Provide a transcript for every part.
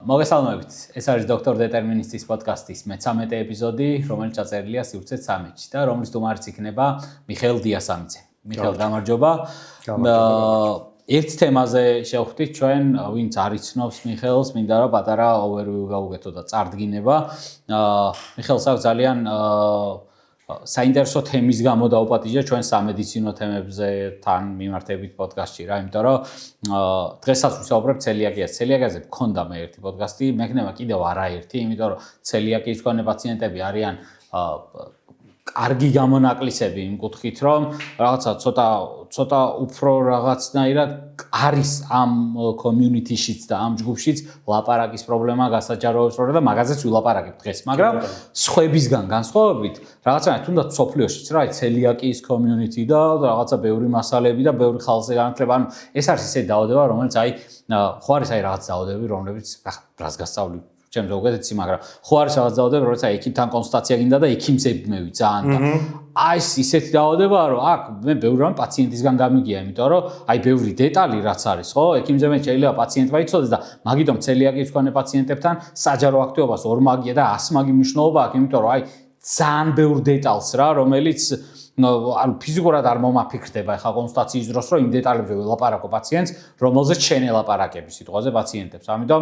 მოგესალმებით. ეს არის დოქტორ დეტერმინისტის პოდკასტის მე-13 ეპიზოდი, რომელიც ჩაწერილია სივრცე 13-ში და რომლის სტუმარიც იქნება მიხეილ დიასამიძე. მიხეილ, გამარჯობა. ერთ თემაზე შევხვდით ჩვენ, ვინც არ იცნობს მიხეილს, მინდა რომ პატარა overview გავუგეთო და წარდგინება. მიხეილს აქვს ძალიან საინტერესო თემის გამო დაუპატიჟე ჩვენ სამედიცინო თემებზე თან მიმართებით პოდკასტში რა, იმიტომ რომ დღესაც ვისაუბრებ ცელიაკიაზე. ცელიაკიაზე მქონდა მე ერთი პოდკასტი, მექნება კიდევ არაერთი, იმიტომ რომ ცელიაკიის მქონე პაციენტები არიან კარგი გამონაკლისები იმ კუთხით, რომ რაღაცა ცოტა უფრო რაღაცნაირად არის ამ community-შიც და ამ ჯგუფშიც ლაპარაკის პრობლემა, გასაჯაროების პრობლემა და მაგაზეც ვილაპარაკებ დღეს, მაგრამ სხვებისგან განსხვავებით, რაღაცნაირად თუნდაც სოფლიოშიც რა, ცელიაკიის community და რაღაცა ბევრი მასალები და ბევრი ხალხზე განათლება, ანუ ეს არის ისეთი დაავადება, რომელიც ხო არის რაღაც დაავადებები, რომლებიც რას გასწავლი ჩემს ზოგადად მაგრამ ხო არის რაღაც დაავადებები, როცა ექიმთან კონსულტაცია გინდა და ექიმზები მევი ძალიან და ეს ისეთი დაავადებაა, რომ აქ მე ბევრი რამ პაციენტისგან გამიგია, იმიტომ რომ ბევრი დეტალი რაც არის, ხო, ექიმზე მე შეიძლება პაციენტმა იცოდეს და მაგიტომ ცელიაკიის მქონე პაციენტებთან საჯარო აქტივობას ორმაგია და 100 მაგი მნიშვნელობა აქვს, იმიტომ რომ ძალიან ბევრ დეტალს რა, რომელიც ანუ ფიზიკურად არ მომაფიქრდება ხა კონსულტაციის დროს, რომ იმ დეტალებზე ველაპარაკო პაციენტს, რომელზეც შენ ელაპარაკები სიტყვაზე პაციენტებს. ამიტომ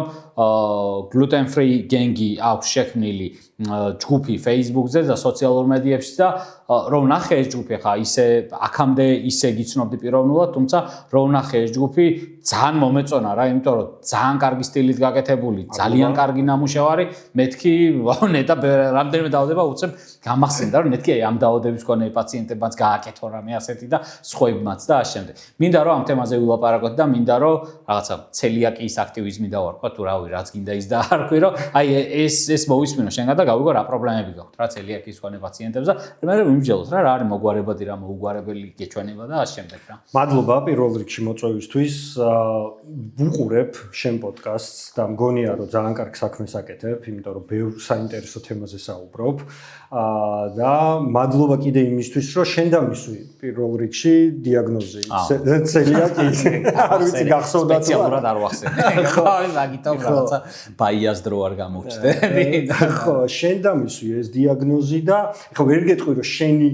gluten free gang-ი აქვს შექმნილი ჯგუფი Facebook-ზე და სოციალურ მედიებში და რომ ნახე ეს ჯგუფი ხა ისე აქამდე ისე გიცნობდი პიროვნულად, თუმცა რომ ნახე ეს ჯგუფი ძალიან მომეწონა რა, იმიტომ რომ ძალიან კარგი სტილით გაკეთებული, ძალიან კარგი ნამუშევარი, მეთქი ნეტა რამდენიმე დაავადება უცებ გამახსენდა, რომ მეთქი ამ დაავადების მქონე პაციენტებმაც გააკეთო რამე ასეთი და სხვებმაც და ამ შემდეგ. მინდა რომ ამ თემაზე ვილაპარაკოთ და მინდა რომ რაღაცა ცელიაკიის აქტივიზმი დავარქვა, თუ რავი, რაც გინდა ის და არ ხვი, რომ ეს მოვისმინო შენგან და გავიგო რა პრობლემები გაქვთ რა ცელიაკიის მქონე პაციენტებს და მე მიმჯელოთ რა არის მოგვარებადი რა მოუგვარებელი გეჩვენება და ამ შემდეგ რა. მადლობა პირველ რიგში მოწვევისთვის. ვუყურებ შენ პოდკასტს და მგონია რომ ძალიან კარგ საქმეს აკეთებ, იმიტომ რომ ბევრ საინტერესო თემაზე საუბრობ. და მადლობა კიდე იმისთვის, რომ შენ დამისვი პირველ რიგში დიაგნოზი ცელიაკიის. არ ვიცი გახსოვდა თუ სპეციალურად არ ვახსენე. ხო, მაგიტომ რაღაცა ბაიას დრო არ გამოვჩნდები. ხო, შენ დამისვი ეს დიაგნოზი და ხო ვერ გეტყვი რომ შენი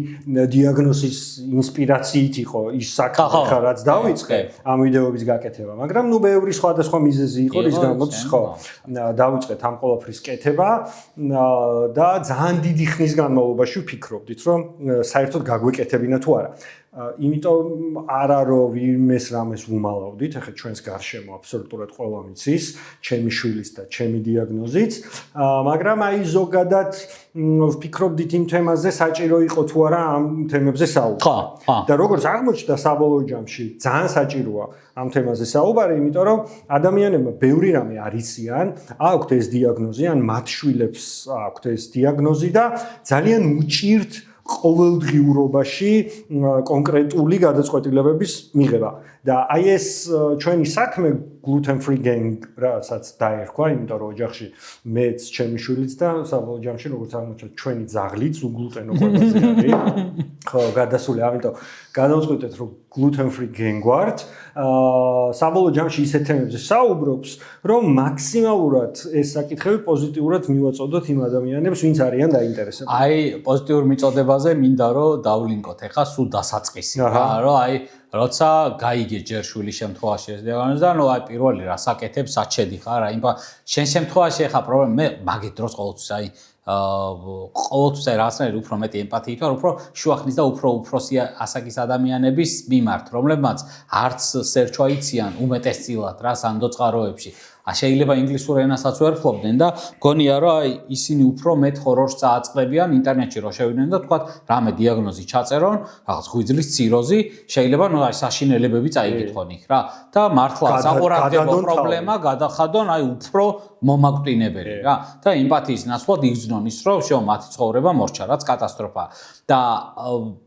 დიაგნოზის ინსპირაციით იყო ის საქმე ხა რაც დავიწყე ამ ვიდეოების გაკეთება, მაგრამ ნუ ბევრი სხვადასხვა მიზეზი იყო რის გამოც ხო დავიწყეთ ამ ყველაფრის კეთება და ძალიან დიდი ხნის განმავლობაში ვფიქრობდით რომ საერთოდ გაგვეკეთებინა თუ არა. იმიტომ არა რომ ვინმეს რამეს ვუმალავდით, ახლა ჩვენს გარშემო აბსოლუტურად ყველა მიცის, ჩემი შვილის და ჩემი დიაგნოზიც, მაგრამ ზოგადად ვფიქრობდით იმ თემაზე საჭირო იყო თუ არა ამ თემებზე საუბარი. და როგორც აღმოჩნდა საბოლოო ჯამში, ძალიან საჭიროა ამ თემაზე საუბარი, იმიტომ რომ ადამიანებმა ბევრი რამე არ იციან, აქვთ ეს დიაგნოზი, ან მათ შვილებს აქვთ ეს დიაგნოზი და ძალიან უჭირთ ყოველდღიურობაში კონკრეტული გადაწყვეტილებების მიღება. და ეს ჩვენი საქმე gluten free gang რასაც დაერქვა, იმიტომ რომ ოჯახში მეც, ჩემი შვილიც და საბოლოო ჯამში როგორც აღმოჩნდა ჩვენი ძაღლიც უგლუტენო ყველაზე არის. ხო, გადასული, ამიტომ გადავწყვეტეთ რომ gluten free gang ვართ. საბოლოო ჯამში ისეთ თემებზე საუბრობს, რომ მაქსიმალურად ეს საკითხები პოზიტიურად მივაწოდოთ იმ ადამიანებს, ვინც არიან დაინტერესებული. პოზიტიურ მიწოდებაზე მინდა რომ დავლინკოთ ახლა სულ დასაწყისი. რომ როცა გაიგე ჯერ შვილის შემთხვევაში ეს დიაგნოზი და პირველი რა საკეთებ, საჩედი ხარ, შენ შემთხვევაში ახლა პრობლემა მე მაგეთ დროს ყოველთვის ყოველთვის რაღაცნაირად უფრო მეტი ემპათიით ვარ, უფრო შუახნის და უფრო უფროსი ასაკის ადამიანების მიმართ, რომლებმაც არც სერჩვა იციან უმეტესწილად რა სანდო წყაროებში. შეიძლება ინგლისურ ენასაც ვერ ფლობდნენ და გონია რომ ისინი უფრო მეტ ჰორორს წააწყდებიან ინტერნეტში რო შევიდნენ და თქვათ რამე დიაგნოზი ჩაწერონ, რაღაც ღვიძლის ციროზი, შეიძლება საშინელებები წაიკითხონ იქ რა და მართლა საყურადღებო პრობლემა გადახადონ უფრო მომაკვდინებელი რა და ემპათიის ნაცვლად იგრძნონ ის რომ შენ მათი ცხოვრება მორჩა, რაც კატასტროფაა. და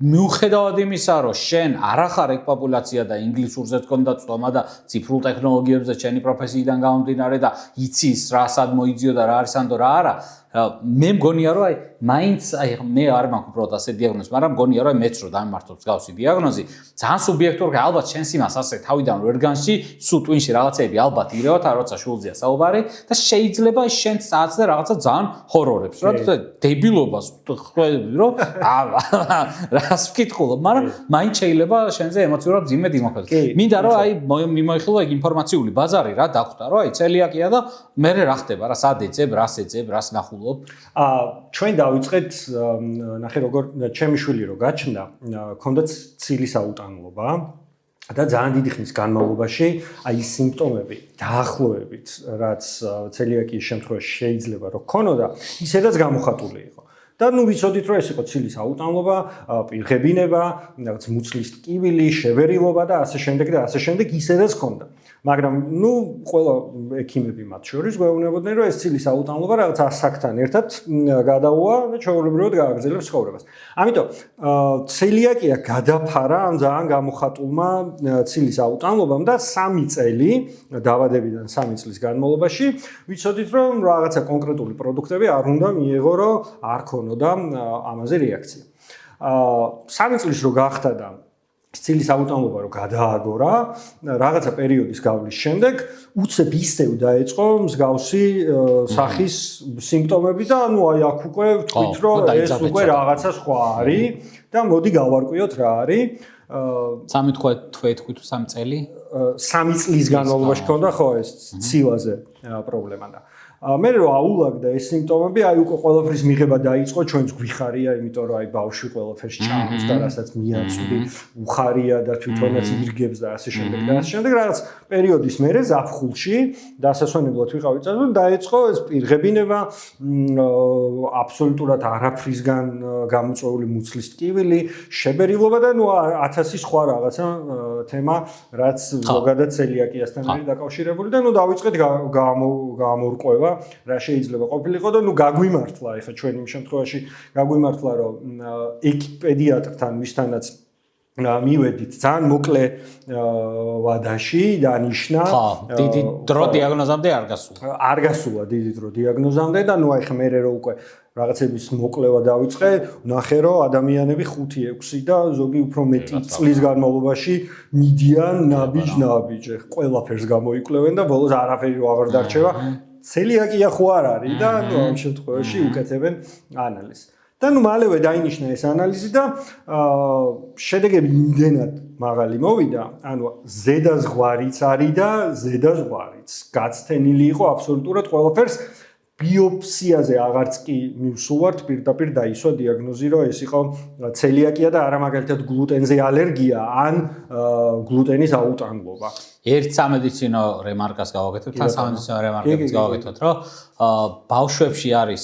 მიუხედავად იმისა რომ შენ არ ახარ ეგ პოპულაცია და ინგლისურზეც გქონდა წვდომა და ციფრულ ტექნოლოგიებზე შენი პროფესიიდან გამომდინარე და იცის რა სად მოიძიო და რა არის ანდო რა არა, მე მგონია რომ აი მაინც აი მე არ მაქვს უბრალოდ ასე დიაგნოზი, მაგრამ მგონია რომ მეც რო დამემართოთ გავსი დიაგნოზი, ძალიან სუბიექტური, ალბათ შენს იმას ასე თავიდან ვერ განსჯი, სულ ტვინში რაღაცები ალბათ ირევათ, როცა შულზეა საუბარი და შეიძლება შენც წააცდე რაღაცა ძალიან ჰორორებს, რა დებილობას ხვდები რომ რას ვკითხულობ, მაგრამ მაინც შეიძლება შენზე ემოციურად ძიმედ იმოქმედოს. მინდა რომ აი მიმოიხილო ეგ ინფორმაციული ბაზარი რა დახვდა, რომ აი ცელიაკია და მე რა ხდება, რა სად ეძებ, რას ეძებ, რას ნახულობ. ჩვენ დავიწყეთ ნახე როგორ ჩემი შვილი რო გაჩნდა, ქონდა ცილის აუტანლობა და ძალიან დიდი ხნის განმავლობაში აი სიმპტომები დაახლოებით, რაც ცელიაკიის შემთხვევაში შეიძლება რომ ქონოდა, ისედაც გამოხატული იყო. და ნუ ვიცოდით რომ ეს იყო ცილის აუტანლობა, პირღებინება, რაღაც მუცლის ტკივილი, შევერილობა და ასე შემდეგ ისედაც ქონდა. მაგრამ ნუ ყველა ექიმები მათ შორის გვეუბნებოდნენ რომ ეს ცილის აუტანლობა რაღაც ასაკთან ერთად გადაუვა და ჩვეულებრივად გააგრძელებს ცხოვრებას. ამიტომ ცელიაკია გადაფარა ამ ძალიან გამოხატულმა ცილის აუტანლობამ და 3 წელი დაბადებიდან 3 წლის განმავლობაში ვიცოდით რომ რაღაცა კონკრეტული პროდუქტები არ უნდა მიეღო რომ არ ქონოდა ამაზე რეაქცია. 3 წლის რო გახდა და ცილის აუტანლობა რო გადააგორა, რაღაცა პერიოდის გავლის შემდეგ უცებ ისევ დაეწყო მსგავსი სახის სიმპტომები და ნუ აი აქ უკვე ვთქვით რომ ეს უკვე რაღაცა სხვა არის და მოდი გავარკვიოთ რა არის. 3 წელი? 3 წლის განმავლობაში ქონდა ხო ეს ცილაზე პრობლემა და მე რო აულაგდა ეს სიმპტომები, აი უკვე ყველაფრის მიღება დაიწყო, ჩვენც გვიხარია, იმიტომ რომ აი ბავშვი ყველაფერს ჭამს და რასაც მიაწვდი, უხარია და თვითონაც ირგებს და ასე შემდეგ და ასე შემდეგ. რაღაც პერიოდის მერე ზაფხულში დასასვენებლად ვიყავით და დაიწყო ეს პირღებინება, აბსოლუტურად არაფრისგან გამოწვეული მუცლის ტკივილი, შებერილობა და ნუ 1000 სხვა რაღაცა თემა, რაც ზოგადად ცელიაკიასთან არის დაკავშირებული და ნუ დავიწყეთ გამორკვევა რა შეიძლება ყოფილიყო და ნუ გაგვიმართლა ეხა ჩვენ იმ შემთხვევაში გაგვიმართლა რომ პედიატრთან ვისთანაც მივედით ძალიან მოკლე ვადაში დანიშნა დიდი დრო დიაგნოზამდე არ გასულა დიდი დრო დიაგნოზამდე და ნუ ეხა მე რო უკვე რაღაცების მოკლევა დავიწყე ნახე რომ ადამიანები 5-6 და ზოგი უფრო მეტი წლის განმავლობაში მიდიან ნაბიჯ ყველაფერს გამოიკვლევენ და ბოლოს არაფერი აღარ დარჩება ცელიაკია ხო არ არის და ნუ ამ შემთხვევაში უკეთებენ ანალიზს. და ნუ მალევე დაინიშნა ეს ანალიზი და შედეგები იმდენად მაღალი მოვიდა, ანუ ზედა ზღვარიც არის და ზედა ზღვარიც. გაცდენილი იყო აბსოლუტურად ყველაფერს ბიოპსიაზე აღარც კი მივსულვართ პირდაპირ დაისვა დიაგნოზი რომ ეს იყო ცელიაკია და არა მაგალითად გლუტენზე ალერგია ან გლუტენის აუტანლობა. ერთ სამედიცინო რემარკას გავაკეთებ, თან სამედიცინო რემარკებს გავაკეთოთ, რომ ბავშვებში არის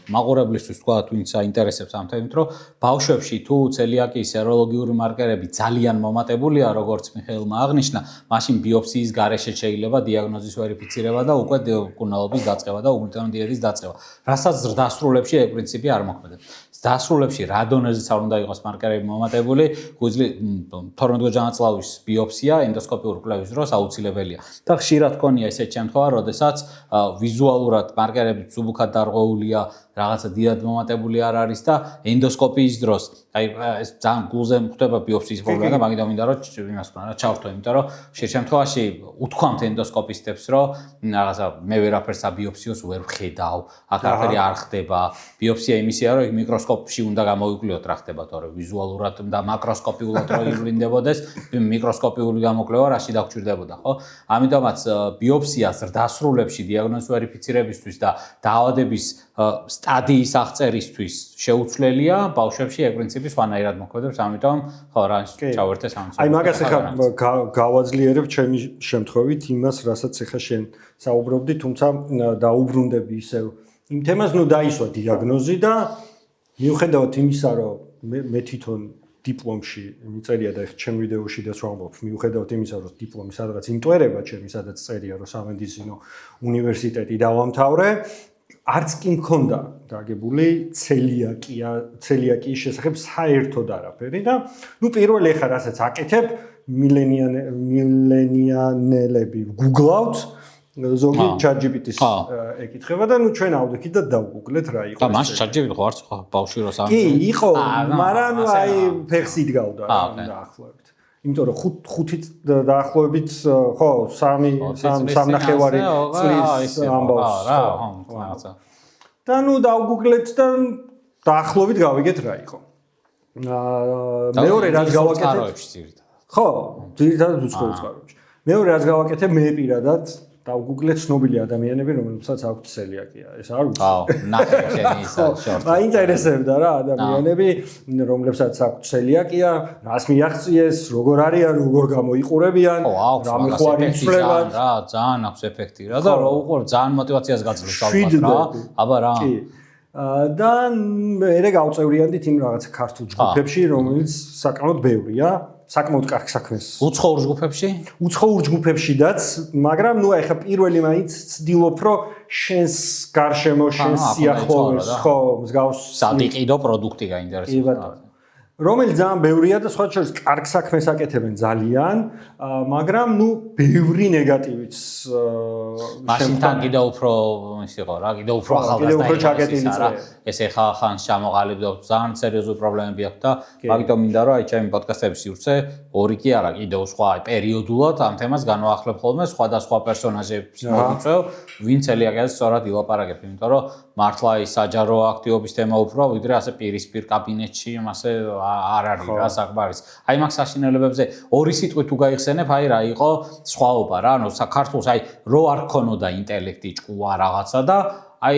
მაყურებლისთვის თქვა ვინც აინტერესებს ამ თემით, რომ ბავშვებში თუ ცელიაკიის სეროლოგიური მარკერები ძალიან მომატებულია, როგორც მიხეილმა აღნიშნა, მაშინ ბიოპსიის გარეშე შეიძლება დიაგნოზის ვერიფიცირება და უკვე მკურნალობის დაწყება და უგლუტენური დიეტის დაწყება. რასაც ზრდასრულებში ეგ პრინციპი არ მოქმედებს. დასრულებში რა დონეზეც არ უნდა იყოს მარკერები მომატებული, გვიძლია 12 ჯანაწლავის ბიოპსია ენდოსკოპიური კვლევის დროს აუცილებელია. და ხშირად ქონია ესეთ შემთხვევა, როდესაც ვიზუალურად მარკერები ცუბუქად დარღვეულია, რაღაცა დიდად მომატებული არ არის და ენდოსკოპიის დროს, აი ეს ძალიან გულზე მხდება ბიოპსიის პრობლემა და მაგით მინდა რომ იმას ვქნა, რა ჩავთო, იმიტომ რომ ხშირ შემთხვევაში უთქვამთ ენდოსკოპისტებს, რომ რაღაცა მე ვერაფერს აბიოპსიოს ვერ ვხედავ, აქ არაფერი არ ხდება. ბიოპსია იმისია, რომ მიკროსკოპში უნდა გამოვიკვლიოთ რა ხდება, თორე ვიზუალურად და მაკროსკოპიულად რო ივლინდებოდეს, მიკროსკოპიული გამოკვლევა რაში დაგჭირდებოდა, ხო? ამიტომაც ბიოპსია ზრდასრულებში დიაგნოზის ვერიფიცირებისთვის და დაავადების სტადიის აღწერისთვის შეუცვლელია, ბავშვებში ეგ პრინციპი სხვანაირად მოქმედებს, ამიტომ ხო რა ჩავერთეს ამ. აი მაგას ახლა გავაძლიერებ ჩემი შემთხვევით იმას, რასაც ახლა შენ საუბრობდი, თუმცა დაუბრუნდები ისევ იმ თემას, ნუ დაისვა დიაგნოზი და მიუხედავად იმისა, რომ მე თვითონ დიპლომში მიწერია და ჩემ ვიდეოში და ვამბობ, მიუხედავად იმისა, რომ დიპლომი სადღაც იმტვერება ჩემი, სადაც წერია, რომ სამედიცინო უნივერსიტეტი დავამთავრე, არც კი მქონდა დაგებული ცელიაკიის შესახებ საერთოდ არაფერი და ნუ პირველ ეხა რასაც აკეთებ, მილენიალები გუგლავთ ზოგი ChatGPT-ს ეკითხება და ნუ ჩვენ ავდექით და დავგუგლეთ რა იყო. და მაშინ ChatGPT ხო არც ბავშვი როს ამ. კი, იყო, მაგრამ აი ფეხს იდგავდა რა დაახლოებით. იმიტომ რომ 5-ით დაახლოებით ხო 3 ნახევარი წლის ამბავს რა. და ნუ დავგუგლეთ და დაახლოებით გავიგეთ რა იყო. მეორე რაც გავაკეთე ხო, ძირითადად უცხოურ წყაროებში. მეორე რაც გავაკეთე მე პირადად დავგუგლე ცნობილი ადამიანები, რომლებსაც აქვთ ცელიაკია. ეს არ ვიცი. აუ, ნახე შენი ისა შორტი. მაინტერესებდა რა ადამიანები, რომლებსაც აქვთ ცელიაკია, რას მიაღწიეს, როგორ არიან, როგორ გამოიყურებიან, რა მეხوارი იცვლებათ. რა, ძალიან აქვს ეფექტი რა და რა უყურებ, ძალიან мотиваციას გაძლევს ალბათ რა. აბა რა. კი. და მე გავწევრიანდით იმ რაღაც ქართულ ჯგუფებში, რომელიც საკმაოდ ბევრია. საკმაოდ კარგ საქმეს. უცხოურ ჯგუფებში? უცხოურ ჯგუფებშიდაც, მაგრამ ნუ ახლა პირველი მაინც ცდილობ, რომ შენს გარშემო, შენს სიახლოვეს, ხო, მსგავს სადიყიდო პროდუქტი გაინტერესებს. რომელიც ძალიან ბევრია და სხვა შორის კარგ საქმეს აკეთებენ ძალიან, მაგრამ ნუ ბევრი ნეგატივიც მაშინთან კიდევ უფრო ის იყო რა, კიდევ უფრო ახალგაზრდა ეს ეხა ხან ჩამოყალიბდა ძალიან სერიოზული პრობლემები აქვს და მაგიტომ მინდა რომ აი ჩემი პოდკასტების სივრცე ორი კი არა, კიდევ სხვა აი პერიოდულად ამ თემას განვაახლებ ხოლმე სხვადასხვა პერსონაჟებს მოვიწევ, ვინც ელიაგეს სწორად ილაპარაკებ, იმიტომ რომ მართლა ის საჯარო აქტივობის თემა უფრო ვიდრე ასე პირისპირ კაბინეტში ასე არ არის რა საკმარის. აი მაგ საშინელებებზე ორი სიტყვით თუ გაიხსენებ, აი რა იყო სხვაობა რა, ანუ საქართველოს აი რო არ ქონოდა ინტელექტი, ჭკუა რაღაცა და აი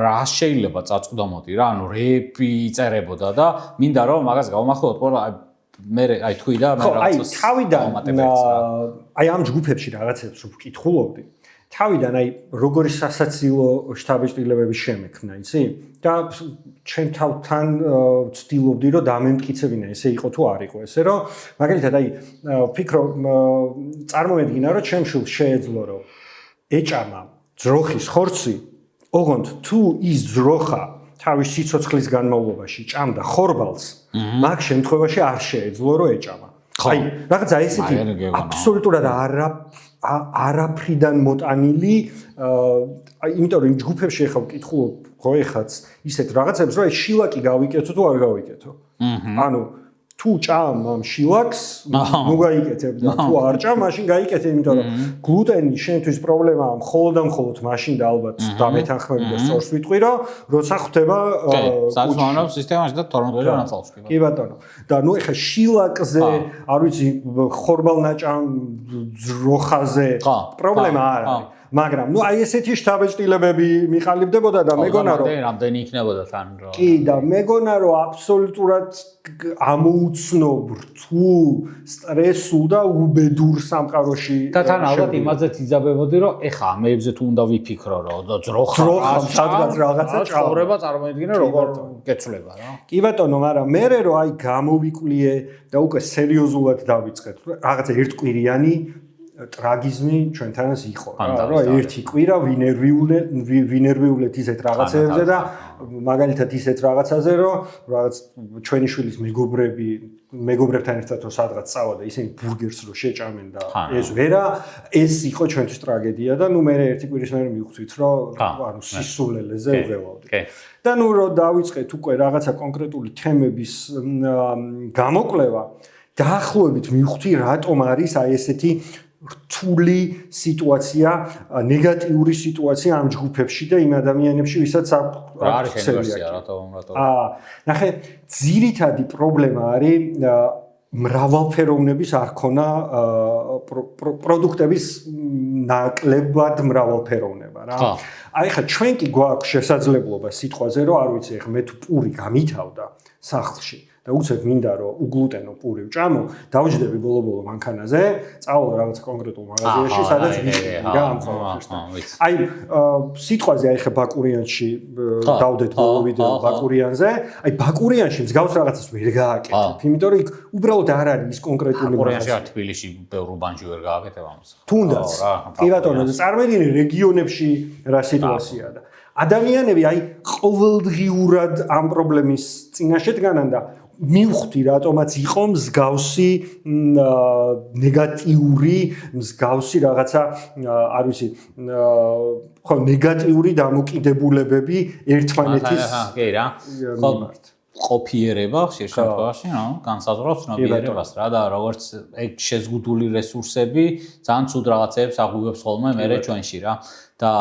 რა შეიძლება წაწვდომოდი რა, ანუ რეპი იწერებოდა და მინდა რომ მაგას გავმახვილოთ, რომ აი მე აი თქვი და მე რაღაცას. აი თავიდან აი ამ ჯგუფებში რაღაცებს ვკითხულობდი. თავიდან აი როგორი სასაცილო შტაბ-ჭრილებების შემექმნა, იცი? და ჩემ თავთან ვცდილობდი რომ დამემტკიცებინა ესე იყო თუ არ იყო ესე რომ მაგალითად აი ვფიქრობ წარმოვედგინა რომ ჩემ შულს შეეძლო რომ ეჭამა ძროხის ხორცი ოღონდ თუ ის ძროხა თავის სიცოცხლის განმავლობაში ჭამდა ხორბალს მაგ შემთხვევაში არ შეეძლო რომ ეჭამა აი რაღაცა ესეთი აბსოლუტურად არაფრიდან მოტანილი აი იმიტომ რომ იმ ჯგუფებში ახლა ვკითხულობ ხო ეხაც ისეთ რაღაცებს რომ აი შილაკი გავიკეთო თუ არ გავიკეთო ანუ თუ ჭამ ამ შილაკს ნუ გაიკეთებ და თუ არ ჭამ მაშინ გაიკეთე იმიტომ რომ გლუტენი შენთვის პრობლემაა მხოლოდ მაშინ და ალბათ დამეთანხმები და სწორს ვიტყვი რომ როცა ხვდება საზღვაო სისტემაში და 12 ნაწილში კი ბატონო და ნუ ეხა შილაკზე არ ვიცი ხორბალნაჭამ ძროხაზე პრობლემა არ არის მაგრამ ნუ აი ესეთი შტაბ-ჭრილებები მიყალიბდებოდა და მეგონა რომ რამდენი იქნებოდა თან რომ კი და მეგონა რომ აბსოლუტურად ამოუცნობ რთულ სტრესულ და უბედურ სამყაროში და თან ალბათ იმაზეც იძაბებოდი რომ ეხა ამებზე თუ უნდა ვიფიქრო რომ ძროხა სადღაც რაღაცა ჭაურება წარმოედგინე როგორ გეცვლება რა კი ბატონო მაგრამ მე რომ აი გამოვიკვლიე და უკვე სერიოზულად დავიწყეთ რაღაცა ერთკვირიანი ტრაგიზმი ჩვენთანაც იყო რა რომ ერთი კვირა ვინერვიულეთ ისეთ რაღაცებზე და მაგალითად ისეთ რაღაცაზე რომ რაღაც ჩვენი შვილის მეგობრებთან ერთად რომ სადღაც წავა და ისინი ბურგერს რო შეჭამენ და ეს იყო ჩვენთვის ტრაგედია და ნუ მე ერთი კვირის მერე მივხვდით რომ ანუ სისულელეზე ვღევავდი და ნუ რომ დავიწყეთ უკვე რაღაცა კონკრეტული თემების გამოკვლევა დაახლოებით მივხვდი რატომ არის აი ესეთი რთული სიტუაცია, ნეგატიური სიტუაცია ამ ჯგუფებში და იმ ადამიანებში, ვისაც აქვს ცელიაკია. ნახე, ძირითადი პრობლემა არის მრავალფეროვნების არ ქონა პროდუქტების ნაკლებად მრავალფეროვნება რა. აი ხა ჩვენ კი გვაქვს შესაძლებლობა სიტყვაზე რომ არ ვიცი ხა მე თუ პური გამითავდა სახლში და უცებ მინდა რომ უგლუტენო პური ვჭამო, დავჯდები ბოლო-ბოლო მანქანაზე, წავალ რაღაც კონკრეტულ მაღაზიაში, სადაც რა ამ ხოლმე. აი სიტყვაზე აი ხა ბაკურიანში დავდეთ ბოლო ვიდეო ბაკურიანზე, აი ბაკურიანში მსგავს რაღაცას ვერ გააკეთებ, იმიტომ რომ იქ უბრალოდ არ არის ის კონკრეტული ბაკურიანში არ თბილისში ბევრ უბანში ვერ გააკეთებ ამას. თუნდაც. კი ბატონო, წარმოიდგინე რეგიონებში რა სიტუაციაა და ადამიანები აი ყოველდღიურად ამ პრობლემის წინაშე დგანან და მივხვდი რატომაც იყო მსგავსი ნეგატიური მსგავსი რაღაცა არ ვიცი ხო ნეგატიური დამოკიდებულებები ერთმანეთის კი რა ყოფიერება ხშირ შემთხვევაში, განსაზღვრავს ცნობიერებას რა და როგორც ეგ შეზღუდული რესურსები ძალიან ცუდ რაღაცებს აღვივებს ხოლმე მე ჩვენში რა და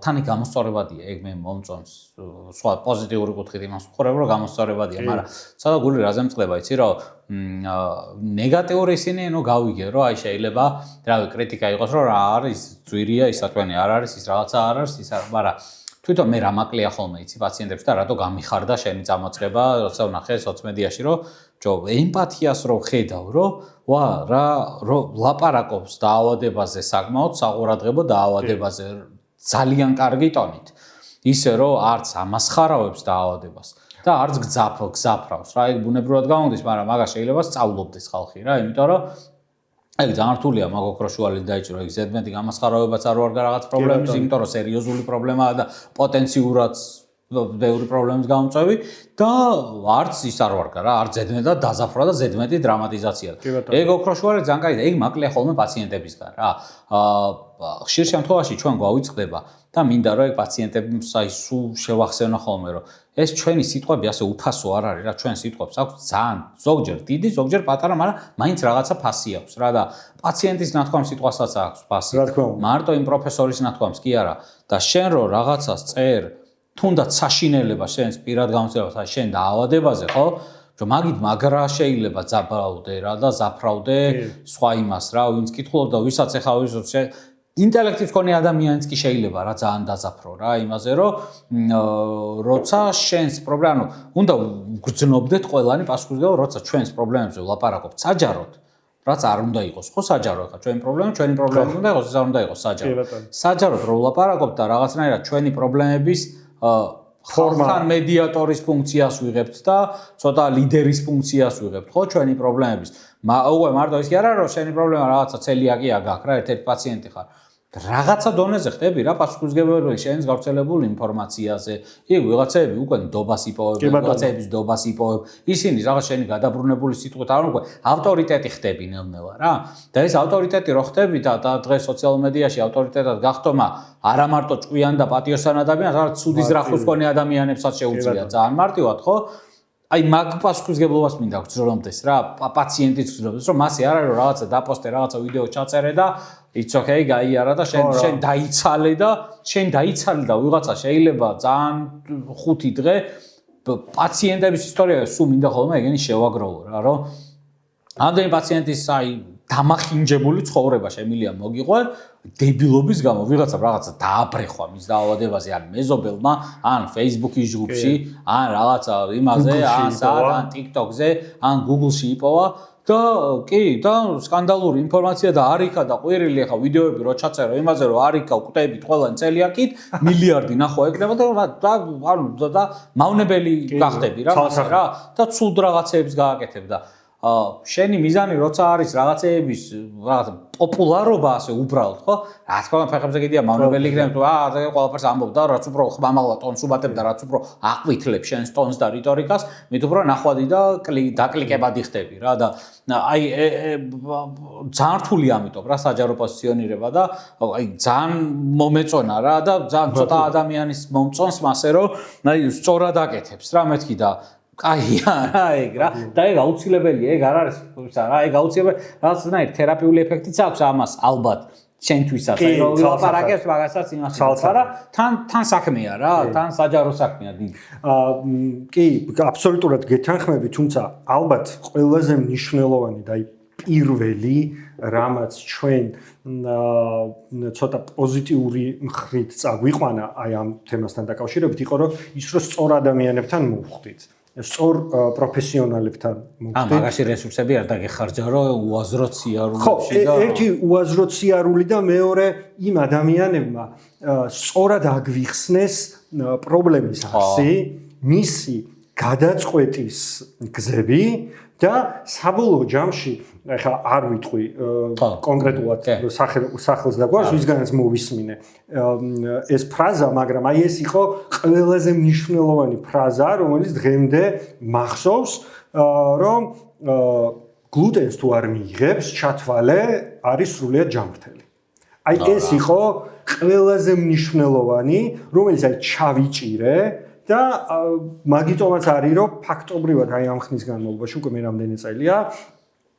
თანი გამოსწორებადია ეგ მე მომწონს სხვა პოზიტიური კუთხით იმას ვხურებ რომ გამოსწორებადია, მაგრამ სადა გული რაზე მწყდება იცი რომ ნეგატიური ისინი ნუ გავიგე რომ აი შეიძლება რავი კრიტიკა იყოს რომ რა არის ძვირია ის საქმე არ არის ის რაღაცა არ არის ის მაგრამ თვითონ მე რა მაკლია ხოლმე იცი პაციენტებს და რატო გამიხარდა შენი წამოწყება, როცა ვნახე სოციმედიაში რომ ჯო ემპათიას რო ხედავ რომ ვა რა ლაპარაკობს დაავადებაზე საკმაოდ საყურადღებო დაავადებაზე ძალიან კარგი ტონით. ისე რომ არც ამას ხარავებს დაავადებას და არც გზაფრავს რა ეგ ბუნებრივად გამოდის, მაგრამ მაგას შეიძლება სწავლობდეს ხალხი რა, იმიტომ რომ ეგ ძალიან რთულია მაგ ოქროშუალით დაიჭირო ეგ ზედმეტი გამასხარავებაც არ ვარ რაღაც პრობლემის, იმიტომ რომ სერიოზული პრობლემაა და პოტენციურად ბევრი პრობლემის გამოწვევი და არც ის არ ვარ რა, არც ზედმეტად დაზაფრვა და ზედმეტი დრამატიზაცია. ეგ ოქროშუალი ძალიან კარგია, ეგ მაკლია ხოლმე პაციენტებისგან რა. ხშირ შემთხვევაში ჩვენ გვავიწყდება და მინდა რომ ეგ პაციენტებს აი სულ შევახსენო ხოლმე რომ ეს ჩვენი სიტყვები ასე უფასო არ არის რა ჩვენ სიტყვებს აქვს ძალიან ზოგჯერ დიდი ზოგჯერ პატარა მაგრამ მაინც რაღაცა ფასი აქვს რა და პაციენტის ნათქვამს სიტყვასაც აქვს ფასი მარტო იმ პროფესორის ნათქვამს კი არა და შენ რო რაღაცას წერ თუნდაც საშინელება შენს პირად გამოცდილებას შენ დაავადებაზე ხო რომ მაგით მაგრა შეიძლება ზაფრავდე რა და ზაფრავდე სხვა იმას რა ვინც კითხულობდა ვისაც ეხა ვიზოთ ინტელექტის მქონე ადამიანიც კი შეიძლება რა ძალიან დაზაფრო რა იმაზე რომ როცა შენს პრობლემა უნდა გრძნობდეთ ყველანი პასუხისგებლობა როცა ჩვენს პრობლემებზე ვლაპარაკობთ საჯაროდ რაც არ უნდა იყოს ხო საჯარო ხა ჩვენი პრობლემა უნდა იყოს ეს არ უნდა იყოს საჯარო საჯაროდ რო ვლაპარაკობთ და რაღაცნაირად ჩვენი პრობლემების ხალხთან მედიატორის ფუნქციას ვიღებთ და ცოტა ლიდერის ფუნქციას ვიღებთ ხო ჩვენი პრობლემების უკვე მარტო ის კი არა რომ შენი პრობლემა რაღაცა ცელიაკია გაქვს რა ერთ-ერთი პაციენტი ხარ რაღაცა დონეზე ხდები რა პასუხისმგებლობა შენს გავრცელებულ ინფორმაციაზე იქ ვიღაცები უკვე ნდობას იპოვებენ ვიღაცების ნდობას იპოვებ ისინი რაღაც შენი გადაბრუნებული სიტყვით არ უკვე ავტორიტეტი ხდები ნელ-ნელა რა და ეს ავტორიტეტი რო ხდები და დღეს სოციალურ მედიაში ავტორიტეტად გახდომა არა მარტო ჭკვიან და პატიოსან ადამიანს არამედ ცუდი ზრახვის მქონე ადამიანებსაც შეუძლია ძალიან მარტივად ხო აი მაგ პასუხისმგებლობას მინდა გძრომდეს რა პაციენტის გძრომდეს რომ მასე არ არის რომ რაღაცა დაპოსტე რაღაცა ვიდეო ჩაწერე და it's okay გაიარა და შენ დაიცალე და ვიღაცა შეიძლება ძალიან 5 დღე პაციენტების ისტორია სულ მინდა ხოლმე ეგენი შევაგროვო რა რომ ამდენი პაციენტის აი დამახინჯებული ცხოვრება შემილია მოგიყვე დებილობის გამო ვიღაცა რაღაცა დააბრეხვა მის დაავადებაზე ან მეზობელმა ან Facebook-ის ჯგუფში ან რაღაცა იმაზე ან TikTok-ზე ან Google-ში იპოვა და კი და სკანდალური ინფორმაცია და არიქა და ყვირილი ახლა ვიდეოები რო ჩაწერო იმაზე რომ არიქა ვკვდებით ყველანი წელიაკით მილიარდი ნახვა ეკნება და მავნებელი გახდები რა და ცუდ რაღაცეებს გააკეთებ და შენი მიზანი როცა არის რაღაცეების რაღაცა პოპულარობა ასე უბრალოდ ხო რა თქმა უნდა ფეხებზე კიდია მავნებელი იქნება თუ ყველაფერს ამბობ და რაც უფრო ხმამაღლა ტონს უბატებ და რაც უფრო აყვითლებ შენს ტონს და რიტორიკას მით უფრო ნახვადი და დაკლიკებადი ხდები რა და აი ძალიან რთულია ამიტომ რა საჯარო პოზიციონირება და აი ძალიან მომეწონა რა და ძალიან ცოტა ადამიანის მომწონს მასე რომ აი სწორად აკეთებს რა მეთქი და კაია რა ეგ რა და ეგ აუცილებელია ეგ არ არის რა ეგ აუცილებელი რაღაცნაირ თერაპიული ეფექტიც აქვს ამას ალბათ შენთვისაც აი რომ ლაპარაკებს მაგასაც იმას არა თან საქმეა რა თან საჯარო საქმეა დიდი კი აბსოლუტურად გეთანხმები თუმცა ალბათ ყველაზე მნიშვნელოვანი და პირველი რამაც ჩვენ ცოტა პოზიტიური მხრით წაგვიყვანა აი ამ თემასთან დაკავშირებით იყო რომ ის რომ სწორ ადამიანებთან მოვხვდით სწორ პროფესიონალებთან მოვხვდით. მაგაში რესურსები არ დაგეხარჯა რომ უაზროდ სიარულში და ერთი უაზროდ სიარული და მეორე იმ ადამიანებმა სწორად აგვიხსნეს პრობლემის არსი, მისი გადაწყვეტის გზები და საბოლოო ჯამში ეხლა არ ვიტყვი კონკრეტულად სახელს და გვარს ვისგანაც მოვისმინე ეს ფრაზა, მაგრამ აი ეს იყო ყველაზე მნიშვნელოვანი ფრაზა, რომელიც დღემდე მახსოვს, რომ გლუტენს თუ არ მიიღებს, ჩათვალე არის სრულიად ჯანმრთელი. აი ეს იყო ყველაზე მნიშვნელოვანი, რომელიც აი ჩავიჭირე და მაგიტომაც არის, რომ ფაქტობრივად აი ამ ხნის განმავლობაში უკვე მე რამდენი წელია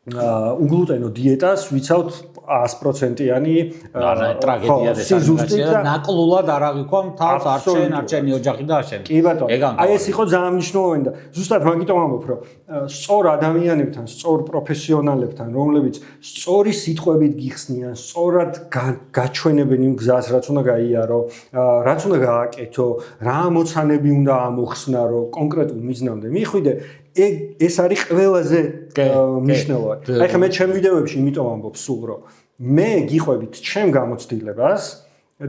უგლუტენო დიეტას ვიცავთ 100%-იანი ტრაგედია და ნაკლულად არ აღიქვამ თავს არჩენი ოჯახი და არჩენი. კი ბატონო. აი ეს იყო ძალიან მნიშვნელოვანი და ზუსტად მაგიტომ ამბობ, რომ სწორ ადამიანებთან, სწორ პროფესიონალებთან, რომლებიც სწორი სიტყვებით გიხსნიან, სწორად გაჩვენებენ იმ გზას, რაც უნდა გაიარო, რაც უნდა გააკეთო, რა ამოცანები უნდა ამოხსნა, რომ კონკრეტულ მიზნამდე მიხვიდე. ეს არის ყველაზე მნიშვნელოვანი. აი ხა მე ჩემ ვიდეოებში იმიტომ ამბობ სულ, რომ მე გიყვებით ჩემ გამოცდილებას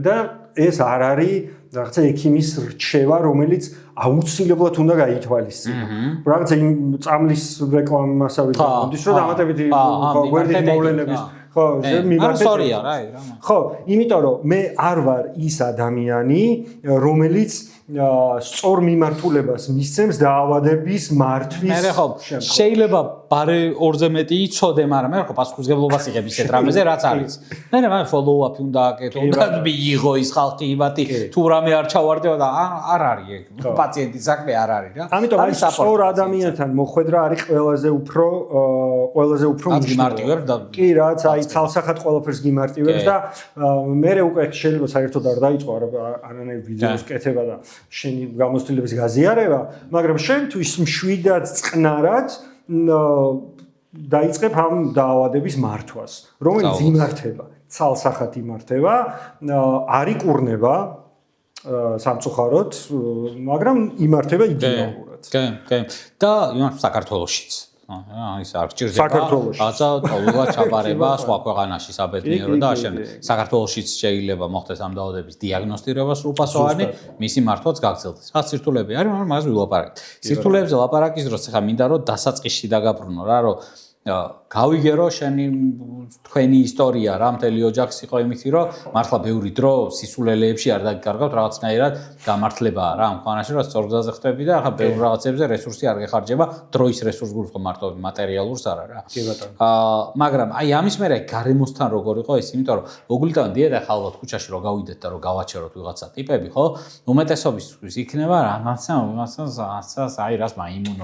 და ეს არ არის რაღაცა ექიმის რჩევა, რომელიც აუცილებლად უნდა გაითვალისწინო. რაღაცა იმ წამლის რეკლამასავით მომდის, რომ დამატებითი გვერდით მოვლენების ხო, მიმართებია რა. ხო, იმიტომ რომ მე არ ვარ ის ადამიანი, რომელიც სწორ მიმართულებას მისცემს დაავადების მართვის. მე ხო შეიძლება ბარე 2-ზე მეტი იცოდე, მაგრამ მე ხო პასუხისმგებლობას იღებ ისეთ რამეზე, რაც არის. მე follow-up-ი უნდა აკეთო, უნდა მიიღო ის ხალხი იბათი, თუ რამე არ ჩავარდება და არ არის ეგ. პაციენტის საქმე არ არის რა. ამიტომ არის სწორ ადამიანთან მოხვედრა არის ყველაზე უფრო მიმართივებს და კი რაც აი ცალსახად ყველაფერს გიმარტივებს და მე უკვე შეიძლება საერთოდ არ დაიწყო არანაირ ვიდეოს კეთება და შენი გამოცდილების გაზიარება, მაგრამ შენთვის მშვიდად წყნარად დაიწყებ ამ დაავადების მართვას, რომელიც იმართება, ცალსახად იმართება, არ იკურნება სამწუხაროდ, მაგრამ იმართება იდეალურად. კი. და საქართველოშიც ის არ გჭირდება რაღაცა ყოველდღიურად ჩაბარება სხვა ქვეყანაში საბედნიერო და ამჟამად საქართველოშიც შეიძლება მოხდეს ამ დაავადების დიაგნოსტირება სრულფასოვანი, მისი მართვაც გაგრძელდეს. რაც სირთულეები არის, მაგრამ მაგას ვილაპარაკეთ. სირთულეებზე ლაპარაკის დროს ხა მინდა რომ დასაწყისში დაგაბრუნო რა, რომ გავიგერო თქვენი ისტორია რა მთელი ოჯახის იყო იმითი რომ მართლა ბევრი დრო სისულელეებში არ დაგიკარგავთ რაღაცნაირად გამართლებაა რა ამ ხანაში რომ სწორ გზაზე ხდები და ახლა ბევრ რაღაცებზე რესურსი არ გეხარჯება დროის რესურს გულს ხო მარტო მატერიალურს არა რა კი ბატონო მაგრამ აი ამის მერე გარემოსთან როგორ იყო ეს იმიტომ რომ ოგლუტენ დიეტა ხალხად ქუჩაში რო გავიდეთ და რო გავაჩეროთ ვიღაცა ტიპები ხო უმეტესობისთვის იქნება რაღაცა აი რას მაიმუნო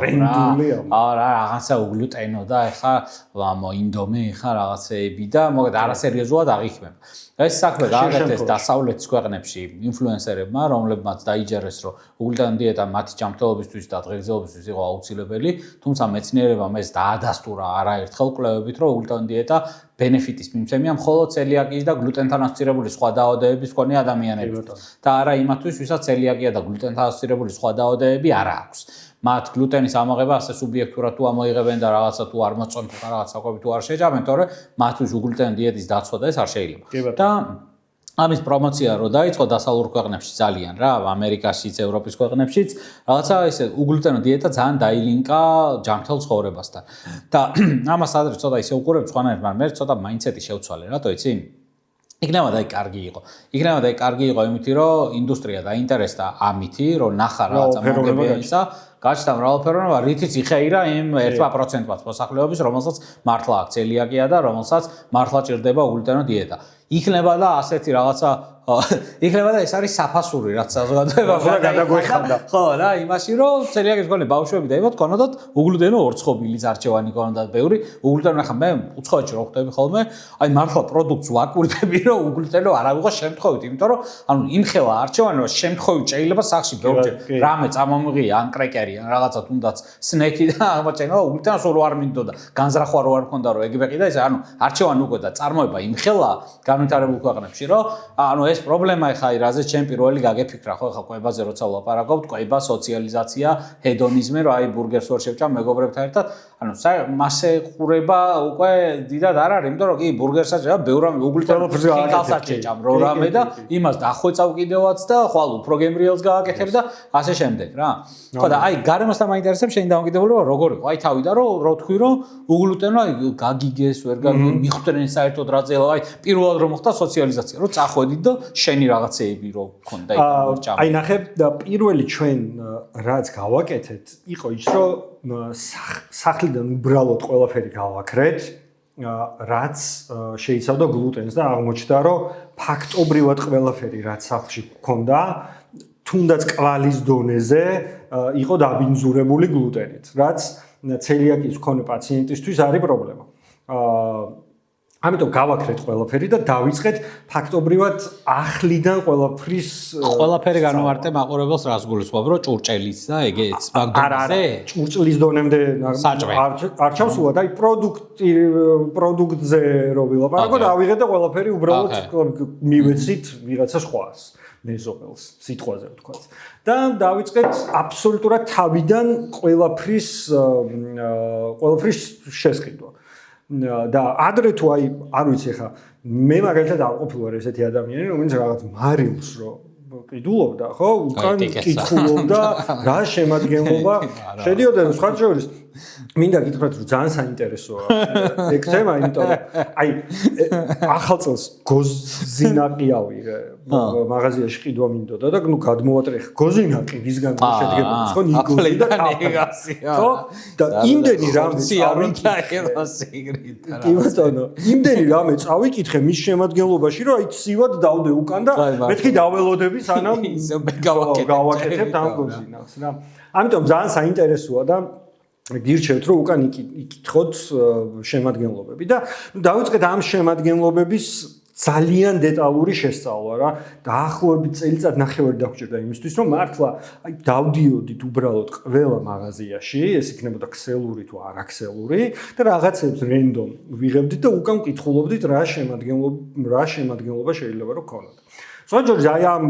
რა რაღაცა ოგლუტენო და ეხა ინდომი ხა რაღაცეები და მოგეთ არასერიოზულად აღიქმება. ეს საქმე გააკეთეს დასავლეთის ქვეყნებში ინფლუენსერებმა, რომლებმაც დაიჯერეს, რომ უგლუტენ დიეტა მათი ჯანმრთელობისთვის და დღესდღეობისთვის იყო აუცილებელი, თუმცა მეცნიერებმა ეს დაადასტურა არაერთხელ კვლევებით, რომ უგლუტენ დიეტა ბენეფიტის მიმცემია მხოლოდ ცელიაკიის და გლუტენთან ასოცირებული სხვა დაავადებების მქონე ადამიანებისთვის და არა იმათთვის, ვისაც ცელიაკია და გლუტენთან ასოცირებული სხვა დაავადებები არ აქვს. მათ გლუტენის ამოღება ასე სუბიექტურად თუ ამოიღებენ და რაღაცა თუ არ მოწონთ და რაღაცა საკვები თუ არ შეჯამენ, თორე მათთვის უგლუტენ დიეტის დაცვა და ეს არ შეიძლება. და ამის პრომოცია რო დაიწყო დასავლურ ქვეყნებში ძალიან რა, ამერიკაშიც, ევროპის ქვეყნებშიც, რაღაცა ესე უგლუტენო დიეტა ძალიან დაილინკა ჯანმრთელ ცხოვრებასთან. და ამას ადრე ცოტა ისე უყურებ სხვანაირად, მაგრამ მე ცოტა მაინდსეტი შევცვალე, რატო იცი? იქნება და კარგი იყო. იქნება და კარგი იყო იმითი, რომ ინდუსტრია დაინტერესდა ამითი, რომ ნახა რაღაცა მომგებია ისა, გაჩნდა მრავალფეროვნება, რითიც იხეირა იმ 1%-ს მოსახლეობის, რომელსაც მართლა აქვს ცელიაკია და რომელსაც მართლა ჭირდება უგლუტენო დიეტა. იქნება და ასეთი რაღაცა იქნება და ეს არის საფასური რაც საზოგადოება გადაგვეხანდა. ხო რა, იმაში რომ ცელიაკის მქონე ბავშვები დაიბადოთ, ქონოდათ უგლუტენო ორცხობილის არჩევანი ქონოდათ ბევრი. უგლუტენო ახლა მე უცხოეთში რო ხვდები ხოლმე, აი მართლა პროდუქტს ვაკვირდები რომ უგლუტენო არ ავიღო შემთხვევით, იმიტომ რომ ანუ იმხელა არჩევანი რომ შემთხვევით შეიძლება სახში ბევრჯერ რამე წამომიღია ან კრეკერი ან რაღაცა თუნდაც სნეკი და აღმოჩენა უგლუტენო სულ არ მინდოდა. განზრახვა რო არ მქონდა რომ ეგ ვეყიდა ეს ანუ არჩევანი უკვე და წარმოება იმხელა განვითარებულ ქვეყნებში რომ ანუ ეს ეს პრობლემა ხა რაზე ჩემ პირველი გაგეფიქრა ხო ხა ყვებაზე როცა ვლაპარაკობთ ყვება სოციალიზაცია ჰედონიზმი რომ აი ბურგერს ვერ შევჭამ მეგობრებთან ერთად ანუ მასე ყურება უკვე დიდად არ არის იმიტომ რომ კი ბურგერსაც რა ბევრ უგულთან ხალხსაც შეჭამ რო რამე და იმას დახვეწავ კიდევაც და ხვალ უფრო გემრიელს გააკეთებ და ასე შემდეგ რა ხო და აი გარემოსთან მაინტერესებს შენი დამოკიდებულება როგორ იყო აი თავიდან რო თქვი რომ უგლუტენო აი გაგიგეს ვერ მიხვდნენ საერთოდ რა ძელა აი პირველად რომ მოხდა სოციალიზაცია რომ წახვედით და შენი რაღაცეები რო ქონდა იქ აი ნახე პირველი ჩვენ რაც გავაკეთეთ იყო ის რომ სახლიდან უბრალოდ ყველაფერი გავაქრეთ რაც შეიცავდა გლუტენს და აღმოჩნდა რომ ფაქტობრივად ყველაფერი რაც სახლში გქონდა თუნდაც კვალის დონეზე იყო დაბინძურებული გლუტენით რაც ცელიაკიის მქონე პაციენტისთვის არის პრობლემა ამიტომ გავაქრეთ ყველაფერი და დავიწყეთ ფაქტობრივად ახლიდან ყველაფერი განვარტე მაყურებელს რას გულისხმობ რომ ჭურჭელიც და ეგეც მაგდონეზე ჭურჭლის დონემდე არ ჩავსულა და აი პროდუქტზე რო ვილაპარაკო და ავიღეთ და ყველაფერი უბრალოდ მივეცით ვიღაცა სხვას მეზობელს სიტყვაზე ვთქვათ და დავიწყეთ აბსოლუტურად თავიდან ყველაფრის შესყიდვა და ადრე თუ აი არ ვიცი ხა მე მაგალითად არ ყოფილვარ ესეთი ადამიანი რომელიც რაღაც მარილს რო ყიდულობდა ხო უკან კითხულობდა რა შემადგენლობა შედიოდა სხვა შორის მინდა გითხრათ რომ ძალიან საინტერესოა ეგ თემა იმიტომ რომ აი ახალ წელს გოზინაყი ავიღე მაღაზიაში ყიდვა მინდოდა და ნუ გადმოვატრეხ გოზინაყი ვისგან შედგება ხო ნიკოლი და ხო და იმდენი რამე კი ბატონო იმდენი რამე წავიკითხე მის შემადგენლობაში რომ აი ცივად დავდე უკან და მეთქი დაველოდები სანამ გავაკეთებ ამ გოზინაყს რა ამიტომ ძალიან საინტერესოა და გირჩევთ რომ უკან იკითხოთ შემადგენლობები და დავიწყეთ ამ შემადგენლობების ძალიან დეტალური შესწავლა რა დაახლოებით წელიწად ნახევარი დაგვჭირდა იმისთვის რომ მართლა აი დავდიოდით უბრალოდ ყველა მაღაზიაში ეს იქნებოდა ქსელური თუ არაქსელური და რაღაცებს რენდომ ვიღებდით და უკან ვკითხულობდით რა შემადგენლობა შეიძლება რომ ქონოდა სოჯორ აი ამ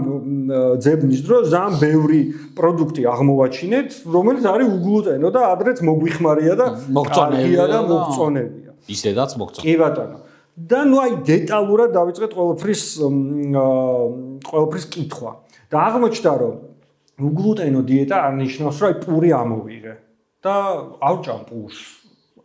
ძებნის დროს ძალიან ბევრი პროდუქტი აღმოვაჩინეთ რომელიც არის უგლუტენო და ადრეც მოგვიხმარია და მოგწონებია და მოგწონებია ისედაც მოგწონებია კი ბატონო და ნუ აი დეტალურად დავიწყეთ ყველაფრის კითხვა და აღმოჩნდა რომ უგლუტენო დიეტა არ ნიშნავს რომ აი პური ამოვიღე და ავჭამ პურს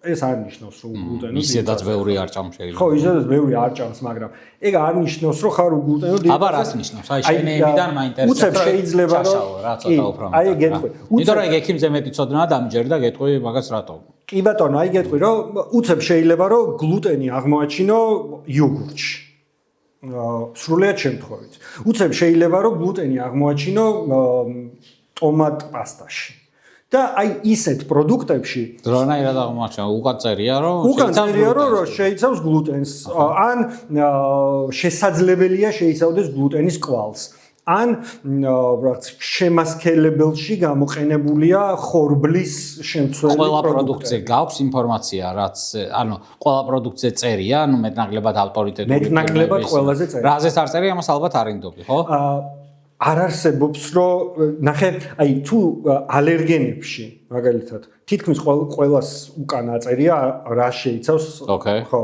ეს არ ნიშნავს რომ უგლუტენო ისედაც ბევრი არ ჭამ შეიძლება ხო ისედაც ბევრი არ ჭამს მაგრამ ეგ არ ნიშნავს რომ ხარ უგლუტენო დიეტა აბა რას ნიშნავს აი შენებიდან მაინტერესებს უცებ შეიძლება რომ რა ცოტა უფრო აი გეტყვი იმიტომ რომ ეგ ექიმზე მეტი ცოდნა დამჯერდა გეტყვი მაგას რატო კი ბატონო აი გეტყვი რომ უცებ შეიძლება რომ გლუტენი აღმოაჩინო იოგურტში სრულიად შემთხვევით უცებ შეიძლება რომ გლუტენი აღმოაჩინო ტომატ პასტაში და აი ისეთ პროდუქტებში რანაირად აღმოაჩინა უკან წერია რომ შეიცავს გლუტენს ან შესაძლებელია შეიცავდეს გლუტენის კვალს ან რაღაც შემასქელებელში გამოყენებულია ხორბლის შემცველი ყველა პროდუქტზე გაქვს ინფორმაცია რაც ანუ ყველა პროდუქტზე წერია ანუ მეტნაკლებად ავტორიტეტული მეტნაკლებად ყველაზე წერია რაზეც არ წერია ამას ალბათ არ ინდობი ხო არ არსებობს რომ ნახე აი თუ ალერგენებში მაგალითად თითქმის ყველას უკან აწერია რა შეიცავს ხო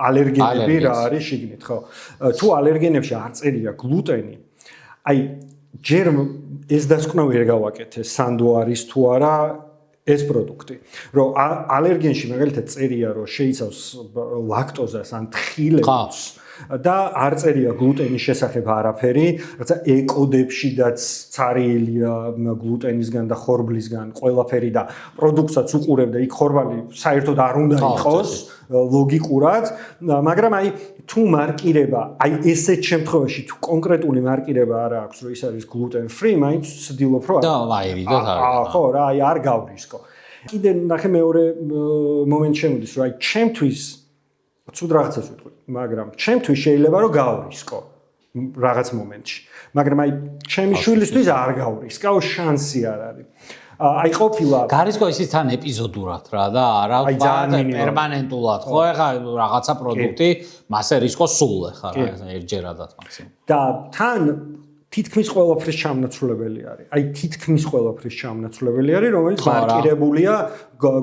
ალერგენები რა არის შიგნით ხო თუ ალერგენებში არ წერია გლუტენი აი ჯერ ეს დასკვნა ვერ გავაკეთე სანდო არის თუ არა ეს პროდუქტი რომ ალერგენში მაგალითად წერია რომ შეიცავს ლაქტოზას ან თხილებს და არ წერია გლუტენის შესახებ არაფერი, რაცა ეკოდებშიდაც цаრიელია გლუტენისგან და ხორბლისგან ყველაფერი და პროდუქტსაც უყურებდა იქ ხორბალი საერთოდ არ უნდა იყოს ლოგიკურად, მაგრამ აი თუ მარკირება, აი ესეთ შემთხვევაში თუ კონკრეტული მარკირება არ აქვს, რომ ის არის gluten free, მაინც ვცდილობ რომ და ვაირი და ხო რა, აი არ გავრისკო. კიდე ნახე მეორე მომენტი შემოდის, რომ აი ჩემთვის ცუდ რაღაცას ვიტყვი, მაგრამ ჩემთვის შეიძლება რომ გავრისკო რაღაც მომენტში. მაგრამ აი ჩემი შვილისთვის არ გავრისკაო, შანსი არ არის. აი ყოფილა გარისკო ისიც თან ეპიზოდურად რა და არა პერმანენტულად ხო ეხა რაღაცა პროდუქტი მასე რისკო სულ ეხა რა ერთჯერადად მაქსიმუმ და თან თითქმის ყველაფრის ჩამონაცვლებელი არის. აი თითქმის ყველაფრის ჩამონაცვლებელი არის, რომელიც მარკირებულია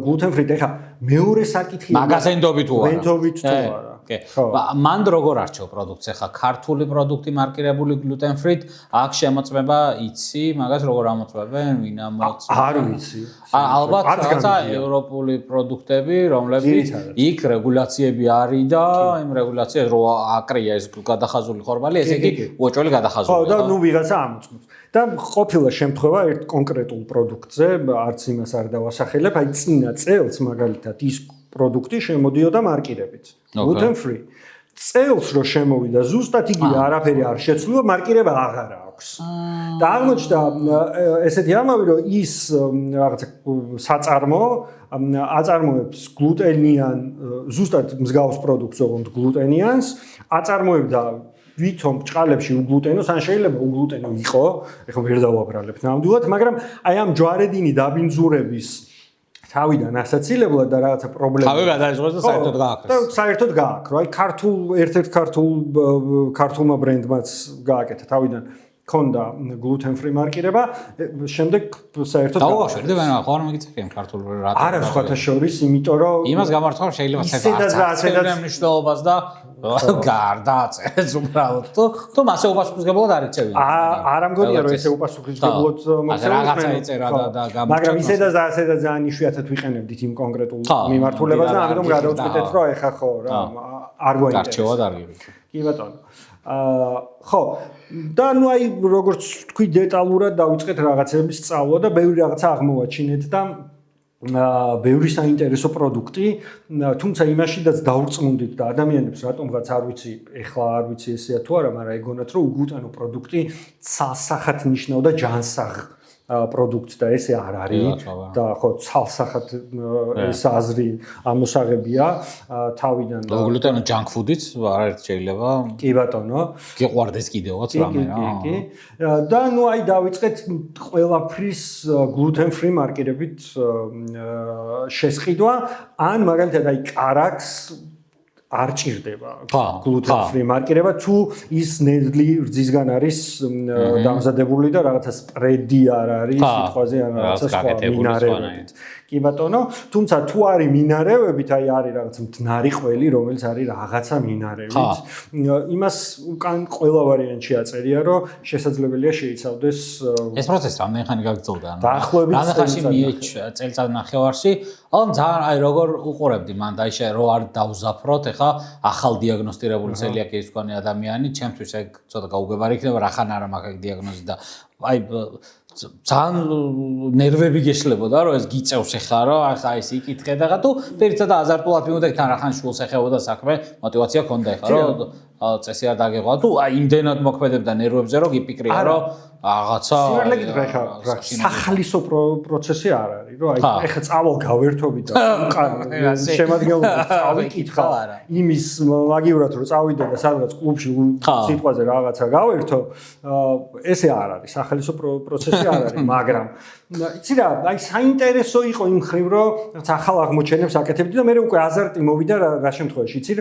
gluten free. ეხა მეორე საკითხია მაგაზენდობით თუ არა. ვენდობით თუ არა. მან როგორ არჩევ პროდუქტს? ეხა ქართული პროდუქტი მარკირებული gluten free, აქ შემოწმება იცი, მაგას როგორ ამოწმებენ, ვინ ამოწმებს? არ ვიცი. ალბათ რაღაცა ევროპული პროდუქტები, რომლებიც იქ რეგულაციები არის და იმ რეგულაციებს რო აკრია ეს გადახაზული ხორბალი, ესე იგი უოჭველი გადახაზული. ხო, და ნუ ვიღაცა ამოწმებს. და ყოფილა შემთხვევა ერთ კონკრეტულ პროდუქტზე, არც იმას არ დავასახელებ, აი წინა წელს მაგალითად ის პროდუქტი შემოდიოდა მარკირებით. gluten free. წელს რო შემოვიდა ზუსტად იგივე არაფერი არ შეცვლილა, მარკირება აღარ აქვს. და აღმოჩნდა ესეთი ამბავი, რომ ის რაღაცა საწარმო აწარმოებს გლუტენიან ზუსტად მსგავს პროდუქტს, ოღონდ გლუტენიანს, აწარმოებდა ვითომ ჭყალებში უგლუტენოს, ან შეიძლება უგლუტენო იყო, ეხლა ვერ დავაბრალებთ ნამდვილად, მაგრამ აი ამ ჯვარედინი დაბინძურების თავიდან ასაცილებლად და რაღაცა პრობლემა. თავი გადაიწყოს და საერთოდ გააკრეს. და საერთოდ გააკრო. აი ერთ-ერთ ქართულმა ბრენდმაც გააკეთა თავიდან ქონდა gluten free მარკირება, შემდეგ საერთოდ დავუშვერდი მე ხო არ მიგიწევენ ქართულ რა. არა სხვათა შორის, იმიტომ რომ იმას გამართვა შეიძლება ცეცხლად მნიშვნელობას და გარდააწერეს უბრალოდ. თუ მასე უპასუხისმგებლად არ იწევი. არა მგონია რომ ესე უპასუხისმგებლად მოხდება. რაღაცა იწერა და გამოჩნდა. მაგრამ ისედაც ძალიან იშვიათად ვიყენებდით იმ კონკრეტულ მიმართულებას და ამიტომ გადავწყვეტეთ რომ ეხა ხო რა არ გვაინტერესებს. გარჩევად არ გიგებთ. კი ბატონო. ხო და ნუ აი როგორც თქვი დეტალურად დავიწყეთ რაღაცების სწავლა და ბევრი რაღაცა აღმოვაჩინეთ და ბევრი საინტერესო პროდუქტი, თუმცა იმაშიდაც დავრწმუნდით და ადამიანებს რატომღაც არ ვიცი, ეხლა არ ვიცი ესეა თუ არა, მაგრამ ეგონათ რომ უგლუტენო პროდუქტი ცალსახად ნიშნავდა ჯანსაღ პროდუქტს და ესე არ არის და ხო ცალსახად ეს აზრი ამოსაღებია თავიდან და უგლუტენო junk food-იც არაერთ შეიძლება კი ბატონო გიყვარდეს კიდევაც რამე რა კი და ნუ აი დავიწყეთ ყველაფრის gluten free მარკირებით შესყიდვა ან მაგალითად აი კარაქს არ ჭირდება gluten free მარკირება თუ ის ნედლი რძისგან არის დამზადებული და რაღაცა სპრედი არ არის სიტყვაზე ან რაღაცა სხვა მინარევებით კი ბატონო თუმცა თუ არის მინარევებით აი არის რაღაცა მტნარი ყველი რომელიც არის რაღაცა მინარევით იმას უკან ყველა ვარიანტში აწერია რომ შესაძლებელია შეიცავდეს ეს პროცესი რამდენი ხანი გაგრძელდა ანუ რამდენიხანში მიეჩ წელწად ნახევარში ან ძალიან აი როგორ უყურებდი მან და ისე რო არ დავზაფროთ ეხა ახალ დიაგნოსტირებული ცელიაკიის მქონე ადამიანი ჩემთვის ეგ ცოტა გაუგებარი იქნება რახან არა მაქვს დიაგნოზი და აი ძალიან ნერვები გეშლებოდა რომ ეს გიწევს ეხა რომ ახლა ის იკითხე და თუ პირდაპირ აზარტულად მივიდე თან რახან შულს ეხებოდა საქმე мотиваცია ქონდა ეხა რომ წესი არ დაგეღვა თუ აი იმდენად მოქმედებდა ნერვებზე რომ გიპიკრია რომ რაღაცა სიმართლე ეხა სახალისო პროცესი არ არის რომ აი ეხა წავალ გავერთობი და შემადგენლობა წავიკითხა იმის მაგივრად რომ წავიდე და სადღაც კლუბში სიტყვაზე რაღაცა გავერთო ესე არ არის სახალისო პროცესი არ არის მაგრამ იცი რა აი საინტერესო იყო იმ ხრივ რომ ახალ აღმოჩენებს აკეთებდი და მე უკვე აზარტი მოვიდა რა შემთხვევაში იცი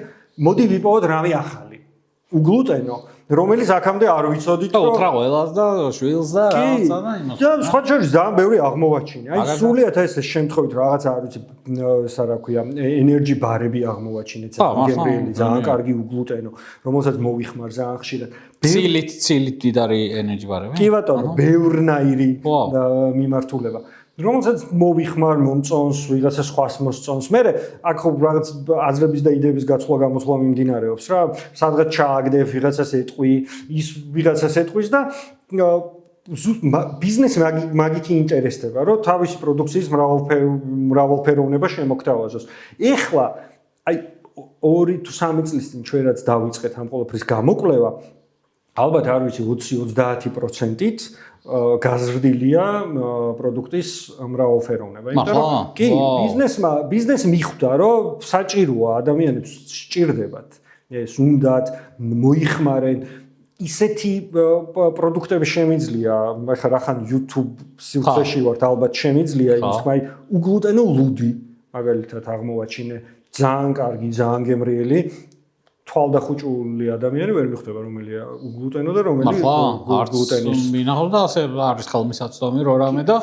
მოდი ვიპოვოთ რამე ახალი უგლუტენო რომელიც აქამდე არ ვიცოდით რომ უთხრა ყველას და შვილს და რაღაცა და იმას. და სხვა შორის ძალიან ბევრი აღმოვაჩინე. აი სრულიად ეს შემთხვევით რაღაცა არ ვიცი ეს რა ქვია ენერჯი ბარები აღმოვაჩინეთ გემრიელი ძალიან კარგი უგლუტენო რომელსაც მოვიხმარ ძალიან ხშირად. ცილით დიდარი ენერჯი ბარები? კი ბატონო, ბევრნაირი მიმართულება. რომელსაც მოვიხმარ მომწონს ვიღაცა სხვას მოსწონს. მე აქ რაღაც აზრების და იდეების გაცვლა გამოსვლა მიმდინარეობს რა. სადღაც ჩააგდებ ვიღაცას ეტყვი, ის ვიღაცას ეტყვის და ბიზნესი მაგით ინტერესდება, რომ თავისი პროდუქციის მრავალფეროვნება შემოგთავაზოს. ეხლა აი 2 თუ 3 წლის წინ ჩვენ რაც დავიწყეთ ამ ყოველფრის გამოკვლევა, ალბათ არ ვიცი 20-30%-ით გაზრდილია პროდუქტის მრავალფეროვნება. იმიტომ რომ კი, ბიზნესი მიხვდა, რომ საჭიროა ადამიანებს სჭირდებათ. ეს უნდათ მოიხმარენ ისეთი პროდუქტები შემიძლია, ახლა რახან YouTube სივრცეში ვართ, ალბათ შემიძლია ის, მაგრამ უგლუტენო ლუდი, მაგალითად აღმოვაჩინე, ძალიან კარგი, ძალიან გემრიელი თვალდახუჭული ადამიანი ვერ მიხვდება რომელია უგლუტენო და რომელი გლუტენის. მინახავ და ასე არის ხელმისაწვდომი რო რამე და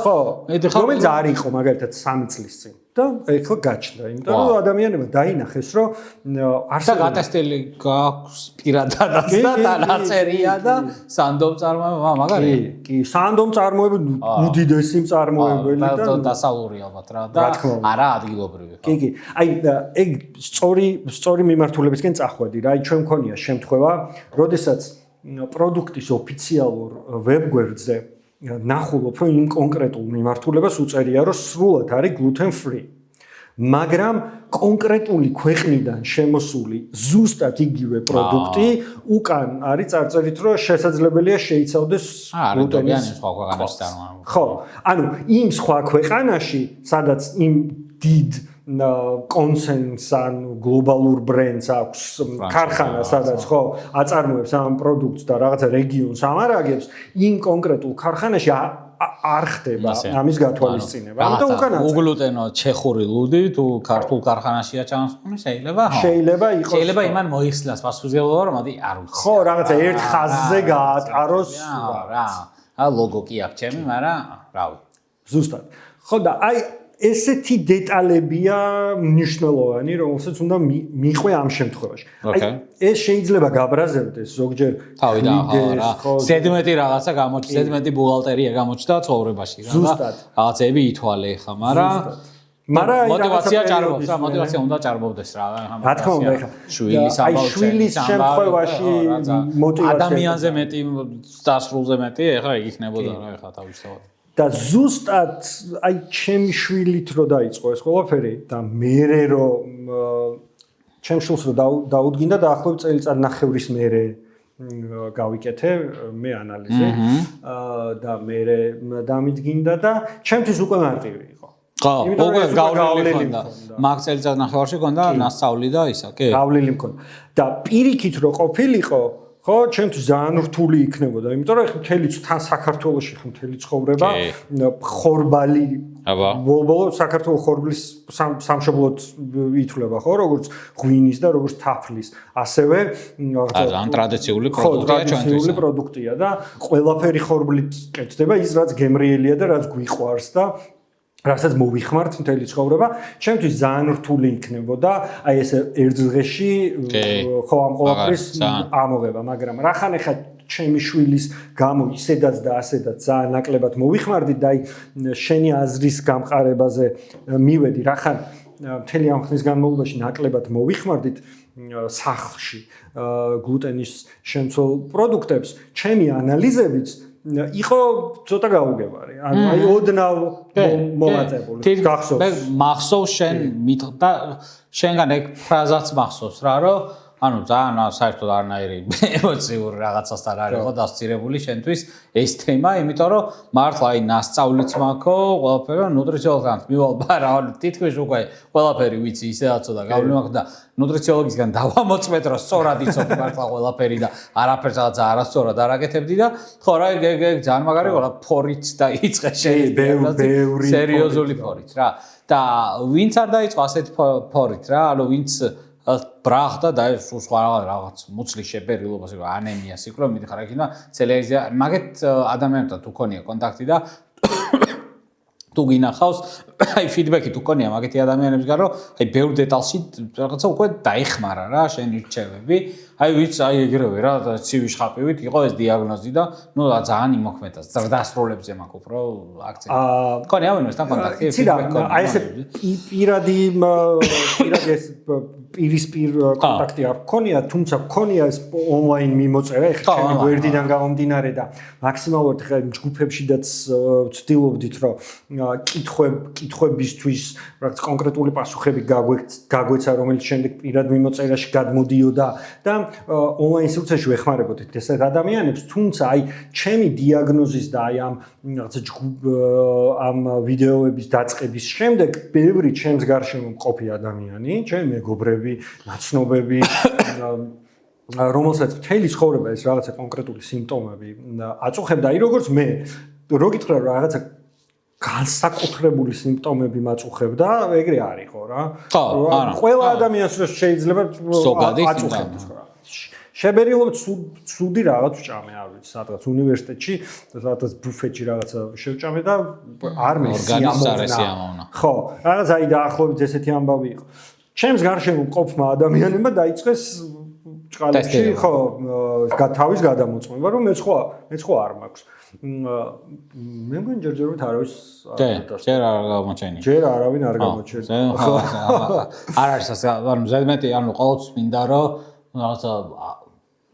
რომელიც არ იყო მაგალითად 3 წლის წინ და ეხლა გაჩნდა, იმიტომ რომ ადამიანებმა დაინახეს რომ არსა გატესტილი გაქვს პირადადაც და დანაწერია და სანდომ წარმოება მაგარი. კი, სანდომ წარმოება უდიდესი მწარმოებელი და დასავლური ალბათ რა და არა ადგილობრივი. კი. აი ეგ სწორი მიმართულებისკენ წახვედი რა. აი ჩვენ მქონია შემთხვევა, როდესაც პროდუქტის ოფიციალურ ვებგვერდზე ნახულობ, რომ იმ კონკრეტულ მიმართულებას უწერია, რომ სრულად არის gluten free. მაგრამ კონკრეტული ქვეყნიდან შემოსული ზუსტად იგივე პროდუქტი უკან არის წარწერით, რომ შესაძლებელია შეიცავდეს gluten-ის სხვა ქვეყანაში წარმოება. ხო, ანუ იმ სხვა ქვეყანაში, სადაც იმ დიდ კონსენს ან გლობალურ ბრენდს აქვს ქარხანა, სადაც ხო აწარმოებს ამ პროდუქტს და რაღაცა რეგიონს ამარაგებს, იმ კონკრეტულ ქარხანაში არ ხდება ამის გათვალისწინება. ამიტომ უკანა უგლუტენო ჩეხური ლუდი თუ ქართულ ქარხანაშია ჩამოსული შეიძლება იყოს. შეიძლება იმან მოიხსნას პასუხისმგებლობა, რომ მოდი არ ვიცი. ხო, რაღაცა ერთ ხაზზე გაატაროს რა. ლოგო კი აქვს ჩემი, მაგრამ რავი. ზუსტად. ხო და აი ესეთი დეტალებია მნიშვნელოვანი, რომელსაც უნდა მიყვე ამ შემთხვევაში. აი ეს შეიძლება გაბრაზებდეს ზოგჯერ თავი და ხო, ზედმეტი რაღაცა გამოჩნდა, ზედმეტი ბუღალტერია გამოჩნდა ცხოვრებაში რა. ზუსტად. რაღაცები ითვალე ხა, მაგრამ მოტივაცია ჭარბობს, მოტივაცია უნდა ჭარბობდეს რა. რა თქმა უნდა, ეხა შვილის შემთხვევაში მოტივაცია ადამიანზე მეტი, დასრულზე მეტი, ეხა იქნებოდა რა, ეხა თავისთავად. და ზუსტად აი ჩემი შვილით რო დაიწყო ეს ყველაფერი და მერე რო ჩემ შვილს რო დაუდგინდა დაახლოებით წელიწადნახევრის მერე გავიკეთე მე ანალიზი და მერე დამიდგინდა და ჩემთვის უკვე მარტივი იყო. ხო, უკვე გავლილი მქონდა. მაგ წელიწადნახევარში მქონდა ნასწავლი და ისა, კი. გავლილი მქონდა. და პირიქით რო ყოფილიყო ხო, ჩემთვის ძალიან რთული იქნებოდა, იმიტომ რომ მთელი თან საქართველოში მთელი ცხოვრება ხორბალი ბოლო საქართველოს ხორბლის სამშობლოდ ითვლება, ხო, როგორც ღვინის და როგორც თაფლის, ასევე ძალიან ტრადიციული პროდუქტია ჩვენთვის. ტრადიციული პროდუქტია და ყველაფერი ხორბლით კეთდება, ის რაც გემრიელია და რაც გვიყვარს და რასაც მოვიხმართ მთელი ცხოვრება, ჩემთვის ძალიან რთული იქნებოდა, აი ეს ერთ დღეში ხო ამ ყველაფრის ამოღება, მაგრამ რახან ახლა ჩემი შვილის გამო ისედაც და ასედაც ძალიან ნაკლებად მოვიხმარდით და აი შენი აზრის გამყარებაზე მივედი, რახან მთელი ამ ხნის განმავლობაში ნაკლებად მოვიხმარდით სახლში გლუტენის შემცველ პროდუქტებს, ჩემი ანალიზებიც იყო ცოტა გაუგებარი. ანუ აი ოდნავ მომაწებული. გახსოვს. მე მახსოვს შენ და შენგან ეგ ფრაზაც მახსოვს რა, რომ ანუ ძალიან საერთოდ არანაირი ემოციური რაღაცასთან არ იყო დასწირებული შენთვის ეს თემა, იმიტომ რომ მართლა აი ნასწავლიც მაქვს, ყველაფერი ნუტრიციოლოგთან მივალ ბარა, თითქმის უკვე ყველაფერი ვიცი, ისედაც და გავლილი მაქვს და ნუტრიციოლოგისგან დავამოწმეთ, რომ სწორად იცოდი მართლა ყველაფერი და არაფერს რაღაცა არასწორად არ აკეთებდი და ხო რა ეგ ძალიან მაგარი იყო რა, ფორიც და იწყე შენ ბევრი სერიოზული ფორიც რა. და ვინც არ დაიწყო ასეთ ფორით რა, ანუ ვინც ბრახდა და სხვა რაღაც მუცლის შეფერილობას იყო ანემიას იყო რომ მიდიხარ იქნა ცელიაკიზია მაგეთ ადამიანებთან თუ ქონია კონტაქტი და თუ გინახავს აი ფიდბექი თუ ქონია მაგეთი ადამიანებისგან რომ აი ბევრ დეტალში რაღაცა უკვე დაიხმარა რა შენი რჩევები აი ვიც აი ეგრევე რა ცივი შხაპივით იყო ეს დიაგნოზი და ნუ ძალიან იმოქმედა ზრდასრულებზე მაქვს უფრო აქცენტი ქონია ვინმესთან კონტაქტი აი ეს პირადი ეს პირისპირ კონტაქტი არ გქონია, თუმცა გქონია ეს ონლაინ მიმოწერა, ეხლა ჩემი გვერდიდან გამომდინარე და მაქსიმალურად ხა ჯგუფებშიდაც ვცდილობდით, რომ კითხვებისთვის რაღაც კონკრეტული პასუხები გაგვეცა, რომელიც შემდეგ პირად მიმოწერაში გადმოდიოდა და ონლაინ სივრცეში ვეხმარებოდით ეს ადამიანებს, თუმცა აი ჩემი დიაგნოზის და აი ამ რაღაცა ამ ვიდეოების დაწყების შემდეგ ბევრი ჩემს გარშემო მყოფი ადამიანი, ჩემი მეგობრები, ნაცნობები რომელსაც მთელი ცხოვრება ეს რაღაცა კონკრეტული სიმპტომები აწუხებდა, აი როგორც მე რო გითხრა რომ რაღაცა განსაკუთრებული სიმპტომები მაწუხებდა, ეგრე არ იყო რა. ყველა ადამიანს რო შეიძლება აწუხებდეს რა. შებერილობ ცუდი რაღაც ვჭამე, არ ვიცი, სადღაც უნივერსიტეტში, სადღაც ბუფეტში რაღაცა შევჭამე და არ მესიამოვნა. ხო, რაღაც აი დაახლოებით ესეთი ამბავი იყო. ჩემს გარშემო მყოფმა ადამიანებმა დაიწყეს ჭყალებში, ხო, თავის გადამოწმება, რომ მე ხო არ მაქვს. მე მგონი ჯერჯერობით არავის ჯერ არ გამოჩენი. ჯერ არავინ არ გამოჩენს. არ არის ასე, ანუ ზედმეტი, ანუ ყოველთვის მინდა რომ რაღაცა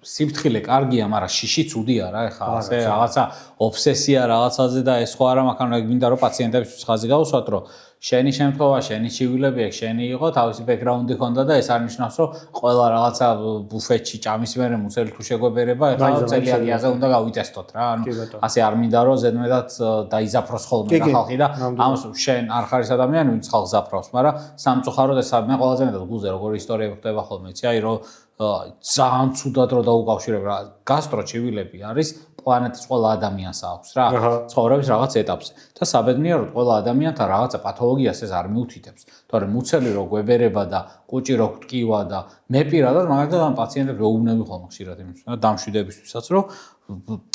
სიფრთხილე კარგია, მაგრამ შიში ცუდია რა, ეხლა ასე რაღაცა ობსესია რაღაცაზე და ეს ხო არა, მაგრამ ეგ მინდა რომ პაციენტებისთვის ხაზი გავუსვათ, რომ შენი შემთხვევა, შენი ჩივილები, ეგ შენი იყო, თავისი ბექგრაუნდი ჰქონდა და ეს არ ნიშნავს, რომ ყველა რაღაცა ბუფეტში ჭამის მერე მუცელი თუ შეგვებერება, ეხლა წელიაკიაზე უნდა გავიტესტოთ რა. ანუ ასე არ მინდა რომ ზედმეტად დაიზაფროს ხოლმე რა ხალხი და ამას შენ არ ხარ ეს ადამიანი, ვინც ხალხს ზაფრავს, მაგრამ სამწუხაროდ ეს მე ყველაზე მეტად გულზე როგორი ისტორიები ხდება ხოლმე, იცი, აი რომ ძალიან ცუდად რო დაუკავშირებ რა, გასტრო ჩივილები არის პლანეტის ყველა ადამიანს აქვს რა, ცხოვრების რაღაც ეტაპზე და საბედნია რომ ყველა ადამიანთან რაღაცა პათოლოგიას ეს არ მიუთითებს, თორემ მუცელი რო გვებერება და კუჭი რო გტკივა და მე პირადად მაგალითად ამ პაციენტებს ვეუბნები ხოლმე ხშირად იმის დამშვიდებისთვისაც რომ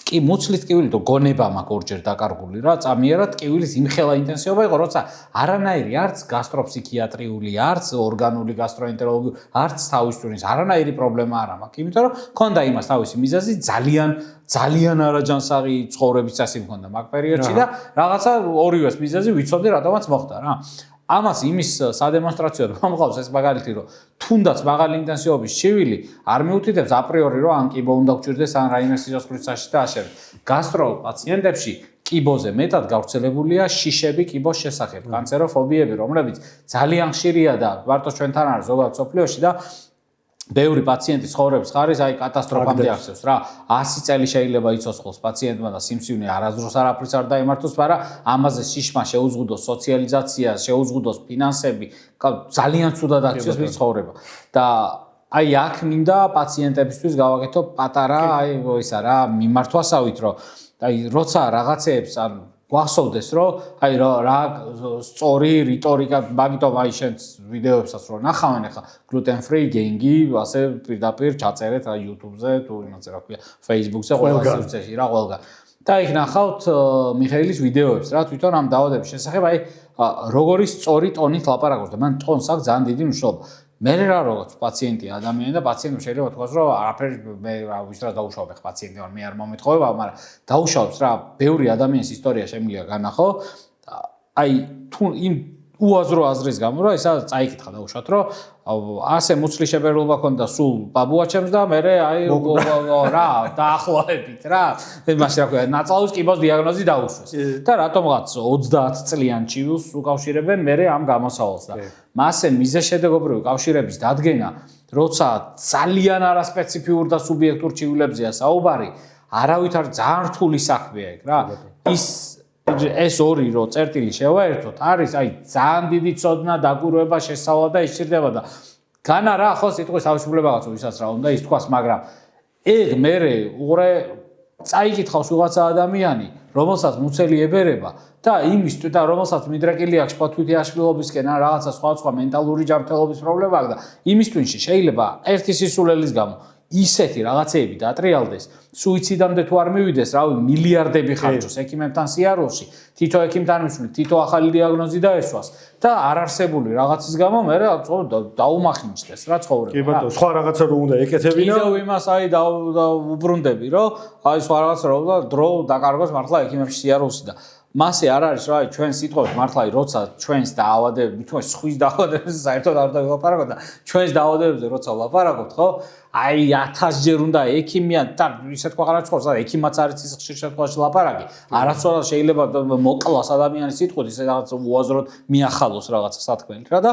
კი მუცლის ტკივილი თუ გონება მაქვს ორჯერ დაკარგული რა, წამიერად ტკივილის იმხელა ინტენსივობა იყო, როცა არანაირი არც გასტროფსიქიატრიული, არც ორგანული გასტროენტეროლოგიური, არც თავის ტვინის არანაირი პრობლემა არ მაქვს, იმიტომ რომ ქონდა იმას თავისი მიზეზი ძალიან არაჯანსაღი ცხოვრების წესი მქონდა მაგ პერიოდში და რაღაცა ორივეს მიზეზი ვიცოდი რატომაც მოხდა რა. ამას იმის სადემონსტრაციოდ მომყავს ეს მაგალითი რომ თუნდაც მაღალი ინტენსივობის ჩივილი არ მიუთითებს აპრიორი რომ ან კიბო უნდა გჭირდეს ან რაიმე სიცოცხლის საშიში და ასე. გასტრო პაციენტებში კიბოზე მეტად გავრცელებულია შიშები კიბოს შესახებ, კანცეროფობიები, რომლებიც ძალიან ხშირია და მარტო ჩვენთან არის ზოგადად სოფლიოში და ბევრი პაციენტის ცხოვრების ხარისხი აი კატასტროფამდე აღწევს რა. 100 წელი შეიძლება იცოცხლოს პაციენტმა და სიმსივნე არასდროს არაფრის არ დაემართოს, მაგრამ ამაზე შიშმა შეუზღუდოს სოციალიზაცია, შეუზღუდოს ფინანსები, ძალიან ცუდად აქციოს მის ცხოვრება. და აი აქ მინდა პაციენტებისთვის გავაკეთო პატარა აი ისა რა მიმართვასავით, რომ აი როცა რაღაცეებს ან გვახსოვდეს რომ აი რა სწორი რიტორიკა მაგითო აი შენს ვიდეოებსაც რო ნახავენ ახლა gluten free გენგი ასე პირდაპირ ჩაწერეთ აი YouTube-ზე თუ იმაზე რა ქვია Facebook-ზე ყველა სივრცეში რა ყველგან და იქ ნახავთ მიხეილის ვიდეოებს რა თვითონ ამ დაავადების შესახებ აი როგორი სწორი ტონით ლაპარაკობს და მან ტონს აქვს ძალიან დიდი მნიშვნელობა მე რა როგორც პაციენტი ადამიანი და პაციენტი შეიძლება თქვას რომ არაფერი მე ვისრას დაუშავებ ხა პაციენტი ვარ მე არ მომეთხოვება მაგრამ დაუშავებს რა ბევრი ადამიანის ისტორია შემიძლია განახო აი თუ იმ უაზრო აზრის გამო რა ისა წაიკითხა დაუშვათ რომ ასე მუცლის შეფერილობა ქონდა სულ ბაბუაჩემს და მე აი რა დაახლოებით რა იმაში რა ქვია ნაწლავის კიბოს დიაგნოზი დაუშვეს და რატომღაც 30 წლიან ჩივილს უკავშირებენ მე ამ გამოსავალს და მასე მიზეშედეგობრივი კავშირების დადგენა როცა ძალიან არასპეციფიურ და სუბიექტურ ჩივილებზეა საუბარი არავითარ ძალიან რთული საქმეა ეგ რა ეს ორი რო წერტილი შევაერთოთ არის აი ძალიან დიდი ცოდნა დაკვირვება შესწავლა და ისჭირდება და განა რა ხო სიტყვის თავისუფლებაა ვისაც რა უნდა ის თქვას მაგრამ ეგ მე უყურე წაიკითხავს ვიღაცა ადამიანი რომელსაც მუცელი ებერება და იმის და რომელსაც მიდრეკილი აქვს შფოთვითი აშლილობისკენ ან რაღაცა სხვა მენტალური ჯანმრთელობის პრობლემა აქვს და იმის twin-ში შეიძლება ერთი სისულელის გამო ისეთი რაღაცეები დატრიალდეს სუიციდამდე თუ არ მივიდეს რავი მილიარდები ხარჯოს ექიმებთან სიარულში თითო ექიმთან მისვლით თითო ახალი დიაგნოზი დაესვას და არარსებული რაღაცის გამო მე დაუმახინჯდეს რა ცხოვრება კი ბატონო სხვა რაღაცა რო უნდა ეკეთებინა კიდევ იმას აი უბრუნდები რომ აი სხვა რაღაცა რო უნდა დრო დაკარგოს მართლა ექიმებში სიარულში და მასე არ არის რა ჩვენ სიტყვებს მართლა როცა ჩვენს დაავადებები თუნდაც სხვის დაავადებებზე საერთოდ არ დავაპარაკოთ და ჩვენს დაავადებებზე როცა ვლაპარაკობთ ხო აი 1000 ჯერ უნდა ექიმიან და ისეთ ქვეყანაში ცხოვრობს და ექიმაც არის ის ხშირ შემთხვევაში ლაპარაკი არასდროს შეიძლება მოკლას ადამიანის სიტყვით ისე რაღაც უაზროდ მიახალოს რაღაცა სათქმელით რა და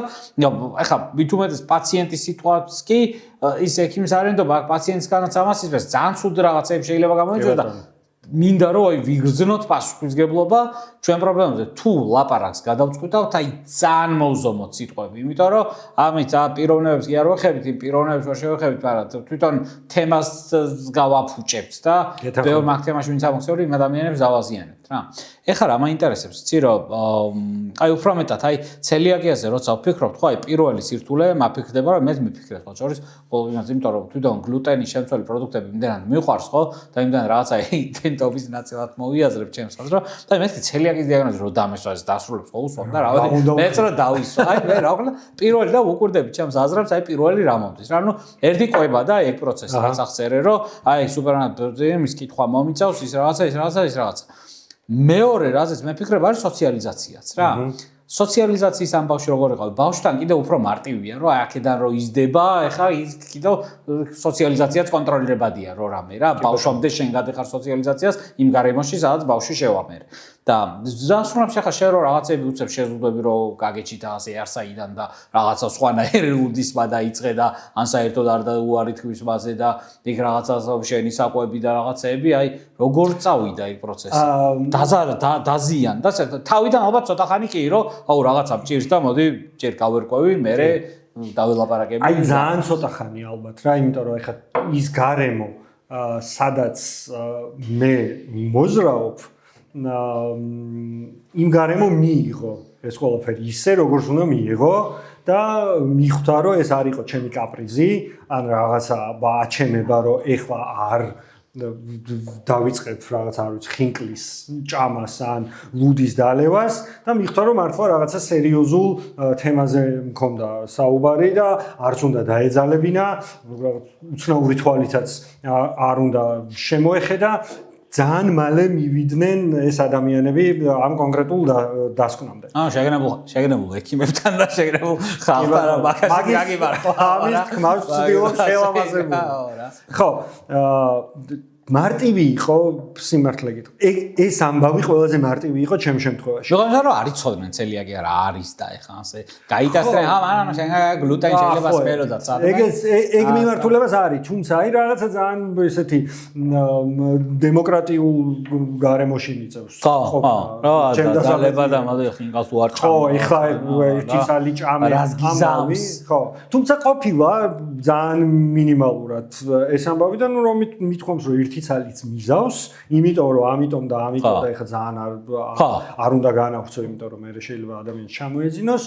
ეხლა მithumetes პაციენტის სიტყვაც კი ის ექიმის არენდობა პაციენტისგანაც ამას ისმის ძალიან ცუდ რაღაცები შეიძლება გამოიწვიოს და მინდა რომ აი ვიგრძნოთ პასუხისგებლობა ჩვენ პრობლემებზე. თუ ლაპარაკს გადავწყვიტავთ, აი ძალიან მოვზომოთ სიტყვები, იმიტომ რომ ამით პიროვნებებს კი არ ვეხებით, იმ პიროვნებებს ვერ შევეხებით, მაგრამ თვითონ თემას გავაფუჭებთ და ბევრ მაგ თემაში ვინც ამოხსენე, იმ ადამიანებს დავაზიანებთ რა. ეხლა რა მაინტერესებს, იცი რომ აი უფრო მეტად აი ცელიაკიაზე როცა ვფიქრობთ, ხო აი პირველი სირთულე მაფიქრდება რომ მე მიფიქრებ ხო შორის ყოველ იმას, იმიტომ რომ თვითონ გლუტენის შემცველი პროდუქტები იმდენად მიყვარს ხო და იმდენ რაღაცა იდენტობის ნაწილად მოვიაზრებ ჩემს ხელს რომ და მე ცელიაკის დიაგნოზი რომ დამესვას დასრულებს ხო უსვამ და რა მეც რომ დავისვა აი მე რა ვქნა პირველი და ვუკვირდები ჩემს აზრებს აი პირველი რა მომდის რა ნუ ერთი ყובה და ეგ პროცესი რაც ახსერე რომ აი სუპერმარკეტის კითხვა მომიცავს ის რაღაცა მეორე რაზეც მე ფიქრობ არის სოციალიზაციაც რა სოციალიზაციის ამბავში როგორ იყავ ბავშვთან კიდე უფრო მარტივია რომ აქედან რო იზრდება ეხლა ის კიდე სოციალიზაციაც კონტროლირებადია რო რამე რა ბავშვამდე შენ გადახარ სოციალიზაციას იმ გარემოში სადაც ბავშვი შევამერ და დასრულებს ახლა შენ რო რაღაცები უცებ შეზღუდვები რო გაგეჩით ასე არსაიდან და რაღაცა სხვანაირი უდისმა დაიწყე და ან საერთოდ არ დაუარი თქვის მასე და იქ რაღაცა შენი საკვები და რაღაცეები აი როგორ წავიდა იქ პროცესი დაზიან და თავიდან ალბათ ცოტა ხანი კი რომ აუ რაღაცა მჭირს და მოდი ჯერ გავერკვევი მერე დაველაპარაკები აი ძალიან ცოტა ხანი ალბათ რა იმიტომ რომ ეხლა ის გარემო სადაც მე მოზრაობ იმ გარემო მიიღო ეს ყველაფერი ისე როგორც უნდა მიიღო და მიხვდა რომ ეს არ იყო ჩემი კაპრიზი ან რაღაცა აჩემება რომ ეხლა არ დავიწყებ რაღაც არ ვიცი ხინკლის ჭამას ან ლუდის დალევას და მიხვდა რომ მართლა რაღაცა სერიოზულ თემაზე მქონდა საუბარი და არც უნდა დაეძალებინა უცნაური თვალითაც არ უნდა შემოეხედა ძალიან მალე მივიდნენ ეს ადამიანები ამ კონკრეტულ დასკვნამდე. შეგნებულ ექიმებთან და შეგნებულ ხალხთან რა მაგაში გაგიმართ. ამის თქმავს ვცდილობ შელამაზებული. ხო, მარტივი იყო სიმართლე გითხრა. ეს ამბავი ყველაზე მარტივი იყო ჩემ შემთხვევაში. შეგამზა რომ არ იცოდნენ ცელიაკი არა არის და ეხა ასე გაიტასწრე არა შენ გლუტენი შეიძლება სპეროდაც სადმე. ეგ მიმართულებას არის, თუმცა აი რაღაცა ძალიან ესეთი დემოკრატიულ გარემოში მიწევს. ხო, რა დასალება და მოდი ხინკალს უარ ჭამ. ხო, ეხლა ერთი სალი ჭამე ამბავი, ხო. თუმცა ყოფილა ძალიან მინიმალურად ეს ამბავი და ნუ რომ მithkomს რომ ერთი ცალიც მიზავს, იმიტომ რომ ამიტომ და ეხლა ძალიან არ უნდა განავრცო, იმიტომ რომ მე შეიძლება ადამიანს ჩამოეძინოს,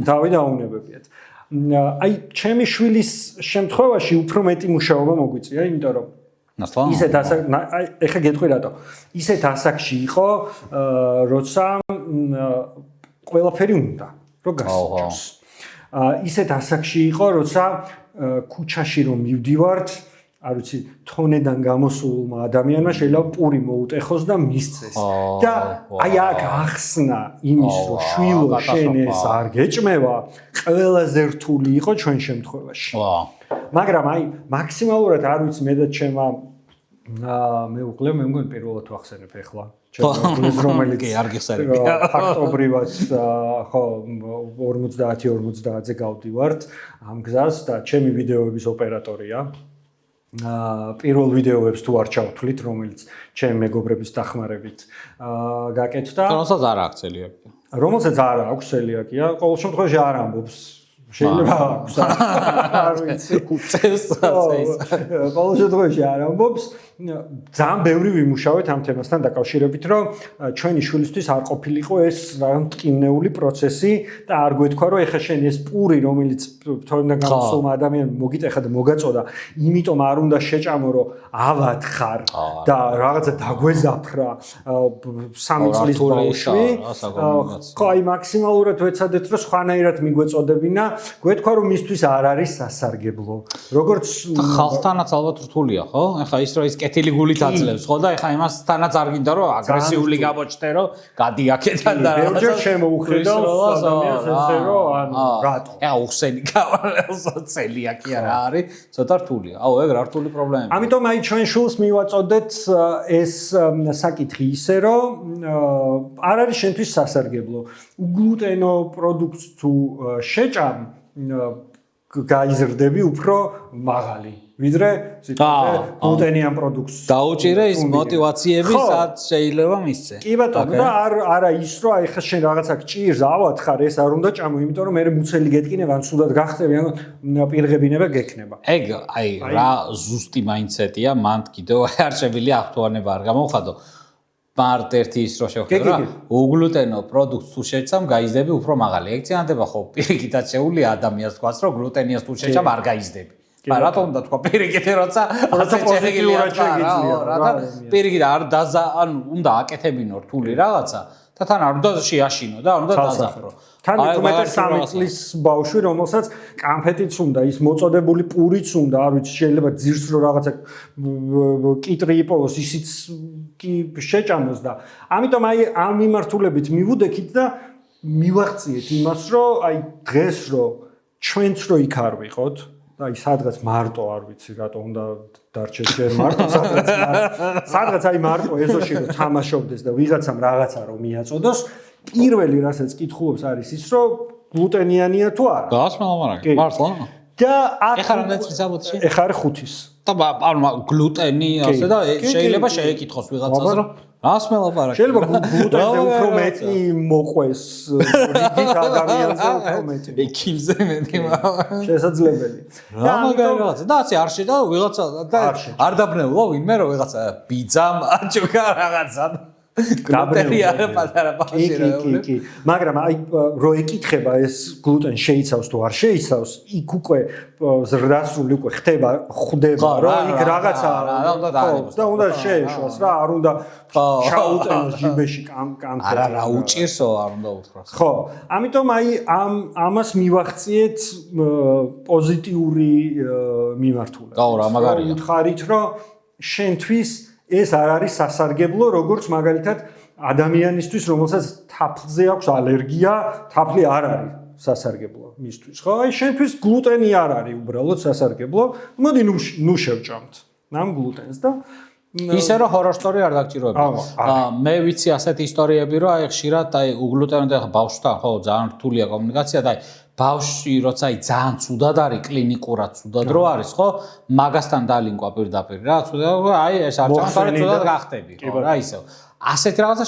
თავი დაუნებებიათ. აი, ჩემი შვილის შემთხვევაში უფრო მეტი მუშაობა მოგვიწია, იმიტომ რომ ისეთ ეხლა გეტყვი რატო. ისეთ ასაკში იყო, როცა ყველაფერი უნდა, რომ გასწოროს. ისეთ ასაკში იყო, როცა ქუჩაში რომ მივდივართ არ ვიცი თონედან გამოსულმა ადამიანმა შეიძლება პური მოუტეხოს და მისცეს და აი აქ ახსნა იმის რომ შვილო შენ ეს არ გეჭმევა ყველაზე რთული იყო ჩვენ შემთხვევაში მაგრამ აი მაქსიმალურად არ ვიცი მე და ჩემმა მე უყლევ მე მგონი პირველად ვახსენებ ეხლა ჩემს რომელიც არ გიხსენებია ფაქტობრივად ხო 50-50-ზე გავდივართ ამ გზას და ჩემი ვიდეოების ოპერატორია პირველ ვიდეოებს თუ არ ჩავთვლით, რომელიც ჩემი მეგობრების დახმარებით გაკეთდა. რომელსაც არ აქვს ცელიაკია. რომელსაც არ აქვს ცელიაკია, ყოველ შემთხვევაში არ ამბობს. შეიძლება აქვს. არ ვიცი. უწევს ასეის. ყოველ შემთხვევაში არ ამბობს. ძალიან ბევრი ვიმუშავეთ ამ თემასთან დაკავშირებით, რომ ჩვენი შვილისთვის არ ყოფილიყო ეს რაღაც მტკივნეული პროცესი და არ გვეთქვა, რომ ეხა შენ ეს პური, რომელიც თორემდან გამოსულმა ადამიანმა მოგიტეხა და მოგაწოდა, იმიტომ არ უნდა შეჭამო, რომ ავად ხარ და რაღაცა დაგვეზაფრა 3 წლის ბავშვი. ხო, აი მაქსიმალურად ვეცადეთ, რომ სხვანაირად მიგვეწოდებინა, გვეთქვა, რომ მისთვის არ არის სასარგებლო. როგორც ხალხთანაც ალბათ რთულია, ხო? ეხა ის რომ ის კეთილი გულით აძლევს, ხო და ეხა იმასთანაც არ გინდა რომ აგრესიული გამოჩნდე, რომ გადი აქედან და ბევრჯერ შემოუხედავს ადამიანს ესე რომ ანუ რატო? ეხა უხსენი გავალელს ცელიაკი რა არის, ცოტა რთულია. აუ ეგ რა რთული პრობლემაა. ამიტომ აი ჩვენ შულს მივაწოდეთ ეს საკითხი ისე რომ არ არის შენთვის სასარგებლო. გლუტენო პროდუქტს თუ შეჭამ გაიზრდები უფრო მაღალი ვიდრე სიტყვაზე გლუტენიან პროდუქტს დაუჭირე ის мотиваციები სად შეიძლება მისცე. კი ბატონო და არა ის რომ აი ხა შენ რაღაცა ჭირს ავათხარ ეს არ უნდა ჭამო იმიტომ რომ მე მუცელი გეტკინებ ან სულად გახტები ან პირღებინება გექნება. ეგ აი რა ზუსტი მაინდსეტია მანდ კიდევ არ შეგვიძლია აქტუალება არ გამოვხადო. მარტ ერთი ის რო შევხედო რა უგლუტენო პროდუქტს თუ შეჭამ გაიზდები უფრო მაღალი. ეგ წინადება ხო პირიქითაც შეუძლია ადამიანს თქვას რომ გლუტენიას თუ შეჭამ არ გაიზდები. რატომ უნდა თქვა პირიქით როცა ასე შეიძლება რა პირიქით არ დაზა ან უნდა აკეთებინო რთული რაღაცა და თან არ უნდა შეაშინო და არ უნდა დაზახრო. თან მეტი 3 წლის ბავშვი რომელსაც კანფეტიც უნდა ის მოწოდებული პურიც უნდა არ ვიცი შეიძლება ძირს რო რაღაცა კიტრი იპოვოს ისიც კი შეჭამოს და ამიტომ აი ამ მიმართულებით მივუდექით და მივახციეთ იმას რომ აი დღეს რო ჩვენც რო იქ არ ვიყოთ აი სადღაც მარტო არ ვიცი რატო უნდა დარჩეს ჯერ მარტო სადღაც აი მარტო ეზოში რომ თამაშობდეს და ვიღაცამ რაღაცა რომ მიაწოდოს პირველი რასაც კითხულობს არის ის რომ გლუტენიანია თუ არა გასმელა მაგრამ მართლა და ეხლა რამდენი წლის ამბობთ შენ ეხლა 5-ის და ანუ გლუტენი ასე და შეიძლება შეეკითხოს ვიღაცას რომ გასმელა მაგრამ შეიძლება გლუტენზე უფრო მეტი მოყვეს რიგით ადამიანზე უფრო მეტი ეკილზე მეტი შესაძლებელი და მაგალითად და ასე არ შედა ვიღაცა და არ დაბნეულა ვინმე რომ ვიღაცა ბიძამ აჭუკა რაღაცა გლუტენი არა პატარა ბავშვი რა კი მაგრამ აი რო ეკითხება ეს გლუტენი შეიცავს თუ არ შეიცავს იქ უკვე ზრდასრული უკვე ხდება რომ იქ რაღაცა და უნდა შეეშვას რა არ უნდა ჩაუტენოს ჯიბეში კანკანს არა უჭირსო არ უნდა უთხრას ხო ამიტომ აი ამას მივახციეთ პოზიტიური მიმართულებით გაუ რა მაგარია უთხარით რომ შენთვის ეს არ არის სასარგებლო როგორც მაგალითად ადამიანისთვის რომელსაც თაფლზე აქვს ალერგია თაფლი არ არის სასარგებლო მისთვის ხო აი შენთვის გლუტენი არ არის უბრალოდ სასარგებლო მოდი ნუ შევჭამთ ამ გლუტენს და ისე რომ ჰორორ სტორი არ დაგჭიროებია მე ვიცი ასეთი ისტორიები რომ აი ხშირად აი უგლუტენო და ბავშვთან ხო ძალიან რთულია კომუნიკაცია და აი ბავშვი როცა აი ძალიან ცუდად არის კლინიკურად ცუდად რო არის ხო მაგასთან დალინკვა პირდაპირ რა ცუდად აი ეს არ ჩამოყარა ცუდად გახტები ხო რა ისე ასეთ რაღაცა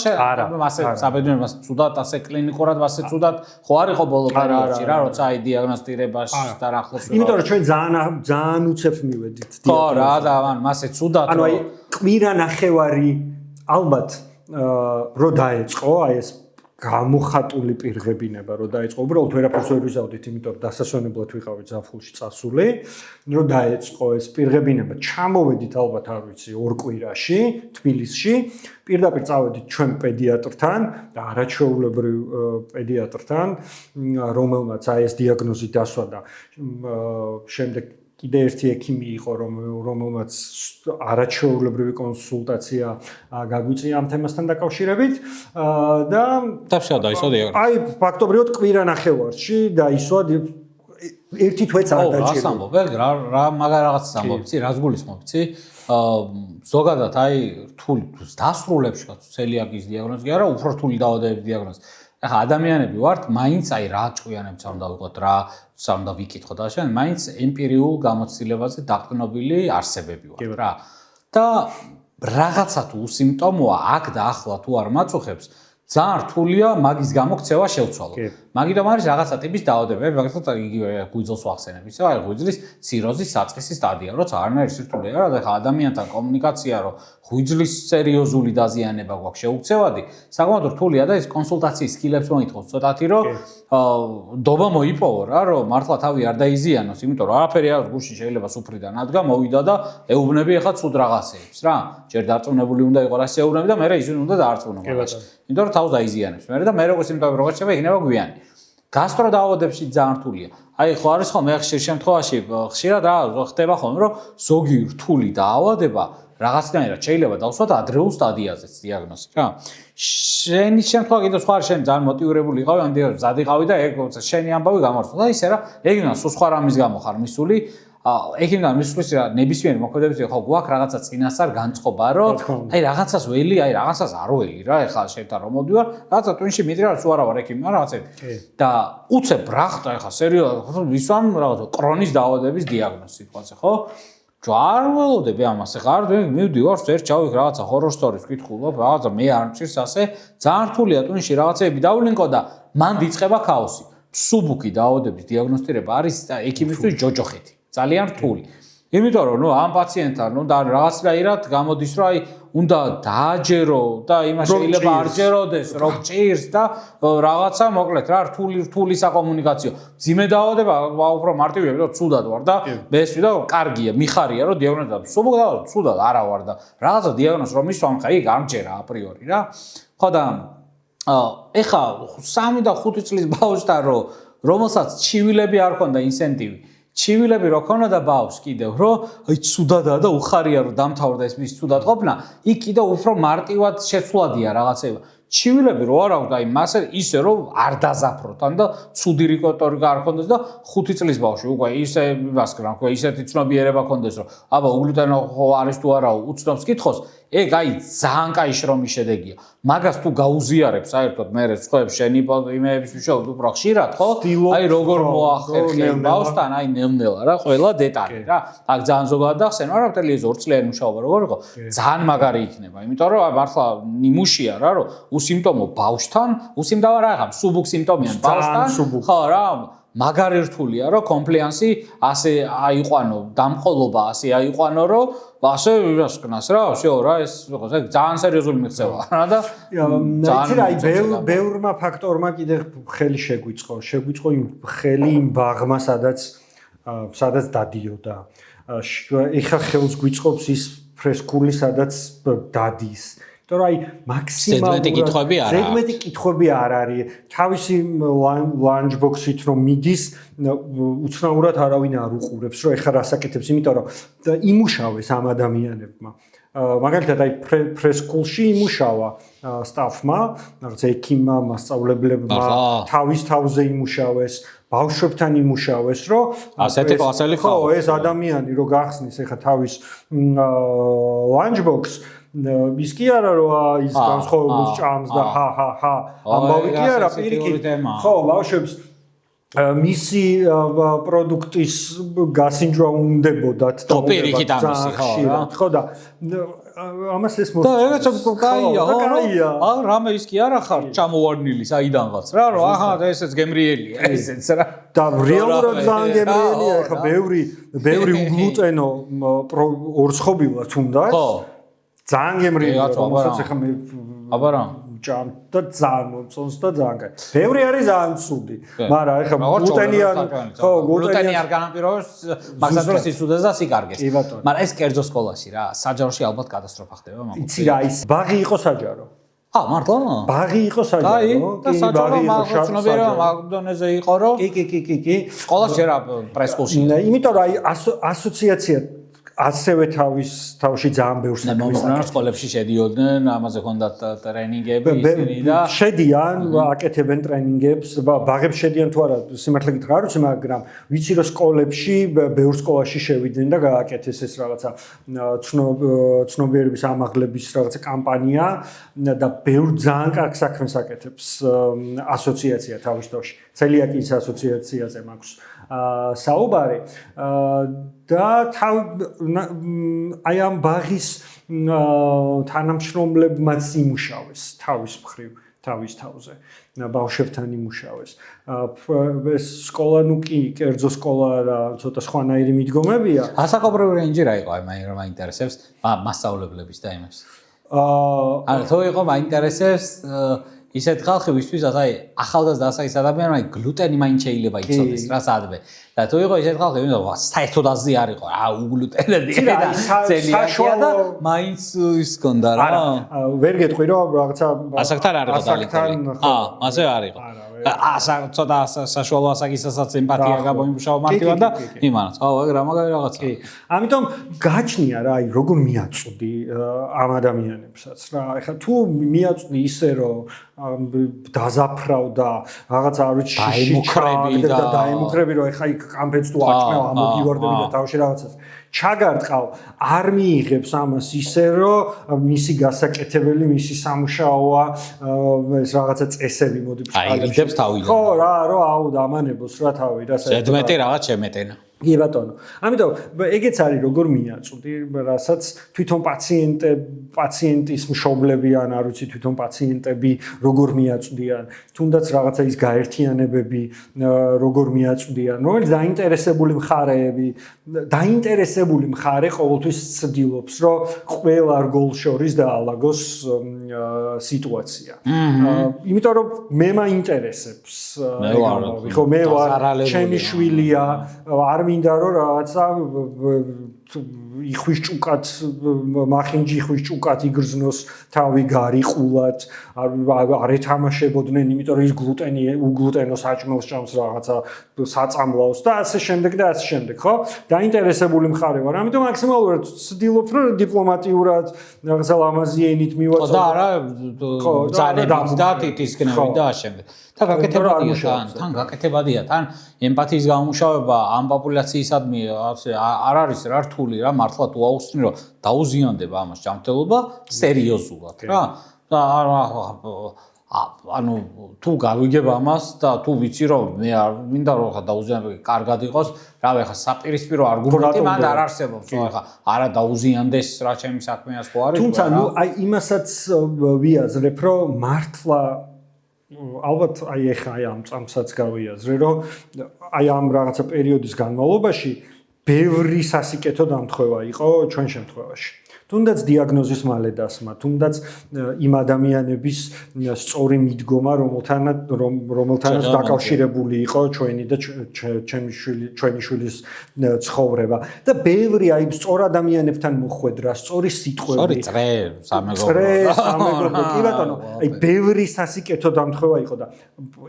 ასე საბედნიერო ცუდად ასე კლინიკურად ასე ცუდად ხო არის ხო ბოლო პერიოდში რა როცა აი დიაგნოსტირებაში და რა ახლოს იმიტომ რომ ჩვენ ძალიან უცებ მივედით ხო რა და ანუ მასე ცუდად ანუ აი კვირა ნახევარი ალბათ რო დაეწყო აი ეს გამოხატული პირღებინება რო დაიწყო უბრალოდ ვერაფერს ვერ ვიზავდით იმიტომ რომ დასასვენებლად ვიყავით ზაფხულში წასული რო დაიწყო ეს პირღებინება ჩამოვედით ალბათ არ ვიცი 2 კვირაში თბილისში პირდაპირ წავედით ჩვენ პედიატრთან და არაჩვეულებრივ პედიატრთან რომელმაც აი ეს დიაგნოზი დასვა და შემდეგ კიდე ერთი ექიმი იყო რომელმაც არაჩვეულებრივი კონსულტაცია გაგვიწია ამ თემასთან დაკავშირებით და შედა ისო დიაგნოზი აი ფაქტობრივად კვირა ნახევარში დაისვა ერთი თვეც არ დაჭირდა. რა ამბობ, რა მაგარ რაღაცას ამბობ, იცი, რას გულისხმობ, იცი? ზოგადად აი რთული დასრულებში ცელიაკის დიაგნოზი არა, უფრო რთული დაავადებების დიაგნოზი. ახლა ადამიანები ვართ, მაინც აი რა ჭკვიანებს არ უნდა ვიყოთ, რა უნდა ვიკითხოთ და შენ მაინც ემპირიულ გამოცდილებაზე დაყრდნობილი არსებები ვართ რა. და რაღაცა თუ სიმპტომოა აქ და ახლა თუ არ მაწუხებს, ძალიან რთულია მაგის გამოქცევა შევცვალო. მაგიტომ არის რაღაცა ტიპის დაავადებები, მაგალითად იგივე გვიძელს ვახსენებ, ისე აი გვიძლის ციროზის საწყისი სტადია, როცა არანაირი სირთულე არა და ხა ადამიანთან კომუნიკაცია, რომ ღვიძლის სერიოზული დაზიანება გვაქვს შეუქცევადი, საკმაოდ რთულია და ეს კონსულტაციის სკილებს მოითხოვს ცოტათი, რომ დობა მოიპოვო რა, რომ მართლა თავი არ დაიზიანოს, იმიტომ რომ არაფერი არ გულში შეიძლება სუფრიდან ადგა, მოვიდა და ეუბნები ახლა ცუდ რაღაცეებს რა. ჯერ დარწმუნებული უნდა იყო რა შეეუბნები და მერე ისინი უნდა დაარწმუნო მაგაში. იმიტომ რომ თავს დაიზიანებს. მერე და მე როგორც სიმპტომები როგორ შევა იქნება გვიანი. გასტრო დაავადებებში ძალიან რთულია. აი ხო არის ხოლმე ხშირ შემთხვევაში ხშირად რა ხდება ხოლმე რომ ზოგი რთული დაავადება რაღაცნაირად შეიძლება დავსვათ ადრეულ სტადიაზეც დიაგნოზი რა. შენი შემთხვევა კიდევ სხვა შენ ძალიან მოტივირებული იყავი ამ დიაგნოზს ზადიყავი და ეგ შენი ამბავი გამორჩა და ისე რა ეგნა სხვა რამის გამო ხარ მისული ეგიდან მისulis რა ნებისმიერი მოქმედების ხო გვაქვს რაღაცა წინასწარ განწყობა რომ აი რაღაცას ველი აი რაღაცას არ ველი რა ეხლა შენთან რომ მოდივარ რაღაცა ტვინში მიდრე რა სულ არა ვარ ექიმი მაგრამ რაღაცა და უცებ ბრახტა ეხლა სერიოზულად ვისვამ რაღაცა კრონის დაავადების დიაგნოზი თქვა ხო ჯვარ ველოდები ამას. ეხლა არ მივდივარ, ერთ ჩავიქ რაღაცა horror stories ვკითხულობ, რაღაცა მე არ მჭირს ასე, ძალიან რთულია ტვინში რაღაცეები დავლინკო და მან დიწყება ქაოსი. სუბუქი დაავადების დიაგნოსტირება არის ექიმისთვის ჯოჯოხეთი. ძალიან რთული. იმიტომ რომ ამ პაციენტთან და რაღაცნაირად გამოდის რომ უნდა დააჯერო და იმას შეიძლება არ ჯეროდეს, რომ ჭირს და რაღაცა მოკლედ რა რთული საკომუნიკაციო. ძიმე დაავადება უფრო მარტივია, რომ ცუდად ვარ და მესვი და კარგია, მიხარია რომ დიაგნოზა. სუბუქი დაავადება ცუდად არა ვარ და რაღაცა დიაგნოზი რომ მისვამ ხა იქ არ მჯერა აპრიორი რა. ხო და ეხა 3 და 5 წლის ბავშვთან რომელსაც ჩივილები არ ქონდა ინსენტივი ჩივილები რო ქონოდა ბავშვს კიდევ რომ აი ცუდადაა და უხარია რომ დამთავრდა ეს მის ცუდად ყოფნა იქ კიდევ უფრო მარტივად შეცვლადია რაღაცეება ჩივილები რო არ აქვს აი მასე ისე რომ არ დაზაფროთან და ცუდი რეკორდორი არ ქონდეს და 5 წლის ბავშვი უკვე ისე იმას კრა უკვე ისეთი ცნობიერება ქონდეს რომ აბა უგლუტენი ხო არის თუ არა უცნობს კითხოს ეგ აი ძალიან კაი შრომის შედეგია მაგას თუ გაუზიარებ საერთოდ მე სხვებს შენი იმეების ვიშოვებ უფრო ხშირად ხო აი როგორ მოახერხე ბავშვთან აი ნელ-ნელა რა ყველა დეტალი რა აქ ძალიან ზოგადად ახსენ არა მთელი ეს 2 წლიანი მუშაობა როგორ იყო ძალიან მაგარი იქნება იმიტომ რომ მართლა ნიმუშია რა რომ უსიმპტომო ბავშვთან უსიმპტომა რა ხარ სუბუქ სიმპტომიან ბავშვთან ხო რა მაგარი რთულია რომ კომპლაიენსი ასე აიყვანო დამყოლობა ასე აიყვანო რომ ასე ვირასკნას რა всё რა ეს ძალიან სერიოზული მიღწევა რა და ძალიან აი ბევრმა ფაქტორმა კიდე ხელი შეგვიწყო იმ ხელი იმ ბაღმა სადაც დადიოდა ეხა ხელს გვიწყობს ის ფრესკული სადაც დადის თორე აი მაქსიმალურად ზედმეტი კითხვები არ არის თავისი ლანჩბოქსით რომ მიდის უცნაურად არავინ არ უყურებს რომ ეხლა რასაკეთებს იმიტომ რომ იმუშავეს ამ ადამიანებმა მაგალითად აი ფრესკულში იმუშავა სტაფმა რაღაც ექიმმა მასწავლებლებმა თავის თავზე იმუშავეს ბავშვებთან იმუშავეს რომ ასეთი კლასელი ხო ეს ადამიანი რო გახსნის ეხლა თავის ლანჩბოქს ის კი არა რომ ის განსხვავებულს ჭამს და ჰა ამბავი კი არა პირიქით ხო ბავშვებს მისი პროდუქტის გასინჯვა უნდებოდათ და პირიქით ამისი ხო და ამას ეს და ეგეც კაია ხო რამე ის კი არა ხარ ჩამოვარდნილი საიდანღაც რა რომ აჰა ესეც გემრიელია ესეც რა და რეალურად ძალიან გემრიელია ხა ბევრი უგლუტენო ორცხობილა თუნდაც ხო ძალიან გემრიელია რომელსაც ახლა მე აბა რა ჭამ და ძალიან მომწონს და ძალიან კაი. ბევრი არის ძალიან ცუდი, მაგრამ ახლა გლუტენი არ განაპირობებს მაგას დროს ისუდეს და სიკარგეს. მაგრამ ეს კერძო სკოლაში რა, საჯაროში ალბათ კატასტროფა ხდება მაგას. იცი რა ის ბაღი იყო საჯარო. მართლა? ბაღი იყო საჯარო, კი, ბაღი იყო საჯარო, მაგდონეზე იყო რომ კი. სკოლაში ჯერა პრესკულში. იმიტომ რომ აი ასოციაცია ასევე თავში ძალიან ბევრს მომხდარ სკოლებში შედიოდნენ, ამაზე ჰქონდათ ტრენინგები ისინი და შედიან, აკეთებენ ტრენინგებს, ბაღებს შედიან თუ არა, სიმართლე გითხრა არ ვიცი, მაგრამ ვიცი რომ სკოლებში, ბევრ სკოლაში შევიდნენ და გააკეთეს ეს რაღაცა ცნობიერების ამაღლების რაღაცა კამპანია და ბევრ ძალიან კარგ საქმეს აკეთებს ასოციაცია თავის თავში. ცელიაკიის ასოციაციაზე მაქვს საუბარი და აი ამ ბაღის თანამშრომლებმაც იმუშავეს თავის მხრივ თავის თავზე ბავშვებთან იმუშავეს ეს სკოლა ნუ კი კერძო სკოლა და ცოტა სხვანაირი მიდგომებია ასაკობრივი რენჯი რა იყო აი მაინტერესებს მასწავლებლების და იმას ანუ თუ იყო მაინტერესებს ისეთ ხალხი ვისთვის აი ახალგაზრდა ასაკის ადამიანმა აი გლუტენი მაინც შეიძლება იცოდეს რა სადმე და თუ იყო ისეთ ხალხი ვინმე საერთოდ აზრი არ იყო უგლუტენელი და ცელია და მაინც ის კონდა რა ვერ გეტყვი რომ რაღაცა ასაკთან არ იყო დალინკული მასე არ იყო ცოტა საშუალო ასაკისასაც ემპათია გამოიმუშავა მარტივად და იმანაც რა მაგარი რაღაცა ამიტომ გაჩნია რა აი როგორ მიაწვდი ამ ადამიანებსაც რა ეხლა თუ მიაწვდი ისე რომ დაზაფრავდა რაღაცა არ ვიცი დაემუქრები და დაემუქრები რომ ეხა იქ კამპეც თუ აჭმევ ამოდივარდები და თავში რაღაცას ჩაგარტყავ არ მიიღებს ამას ისე რომ მისი გასაკეთებელი მისი სამუშაოა ეს რაღაცა წესები მოდი აიღებს თავიდან ხო რა რომ აუ დამანებოს რა თავი რა ზედმეტი რაღაც შემეტენა კი ბატონო. ამიტომ ეგეც არის როგორ მიაწვდი, რასაც თვითონ პაციენტის მშობლები ან არ ვიცი თვითონ პაციენტები როგორ მიაწვდიან, თუნდაც რაღაცა ის გაერთიანებები როგორ მიაწვდიან, რომელიც დაინტერესებული მხარე ყოველთვის ცდილობს, რომ ყველა რგოლ შორის დაალაგოს სიტუაცია. იმიტომ რომ მე მაინტერესებს ხო მე ვარ ჩემი შვილია არ მინდა რომ რაღაცა იხვის ჭუკად მახინჯი იხვის ჭუკად იგრძნოს თავი გარიყულად არ ეთამაშებოდნენ იმიტომ რომ ის უგლუტენო საჭმელს ჭამს რაღაცა საწამლავს და ასე შემდეგ ხო დაინტერესებული მხარე ვარ ამიტომ მაქსიმალურად ვცდილობ რომ დიპლომატიურად რაღაცა ლამაზი ენით მივაწოდო და არა ძალებით და თითისკნევით და ამავდროულად თან გაკეთებადია თან ემპათიის გამომუშავება ამ პოპულაციისადმი არ არის რა რთული რა მართლა თუ აუხსნი რომ დაუზიანდება ამას ჯანმრთელობა სერიოზულად რა და ანუ თუ გავიგებ ამას და თუ ვიცი რომ მე არ მინდა რომ ხა დაუზიანებელი კარგად იყოს რავი ხა საპირისპირო არგუმენტი მანდ არ არსებობს ხა არა დაუზიანდეს რა ჩემი საქმეა ხო არის თუმცა ნუ აი იმასაც ვიაზრებ რომ მართლა ალბათ აი ეხა აი ამ წამსაც გავიაზრე რომ აი ამ რაღაცა პერიოდის განმავლობაში ბევრი სასიკეთო დამთხევა იყო ჩვენ შემთხვევაში თუნდაც დიაგნოზის მალე დასმა თუნდაც იმ ადამიანების სწორი მიდგომა რომელთანაც დაკავშირებული იყო ჩვენი და ჩვენი შვილის ცხოვრება და ბევრი აი სწორ ადამიანებთან მოხვედრა სწორი სიტყვები სწორი სამეგობრო კი ბატონო აი ბევრი სასიკეთო დამთხევა იყო და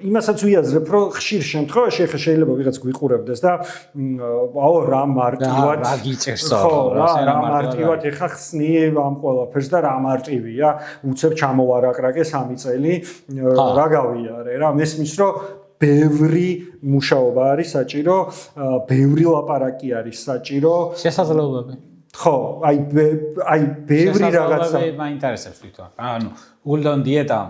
იმასაც ვიაზრებ რომ ხშირ შემთხვევაში ახლა შეიძლება ვიღაც გვიყურებდეს და აუ რა მარტივად რა გიწერს რა მარტივად ახლა ამ ყველაფერს და რა მარტივია უცებ ჩამოვარაკრაკე 3 წელი რა გავიარე რა მესმის რომ ბევრი მუშაობა არის საჭირო ბევრი ლაპარაკი არის საჭირო შესაძლებლობები ხო აი ბევრი რაღაცა მაინტერესებს თვითონ ანუ ულდონ დიეტა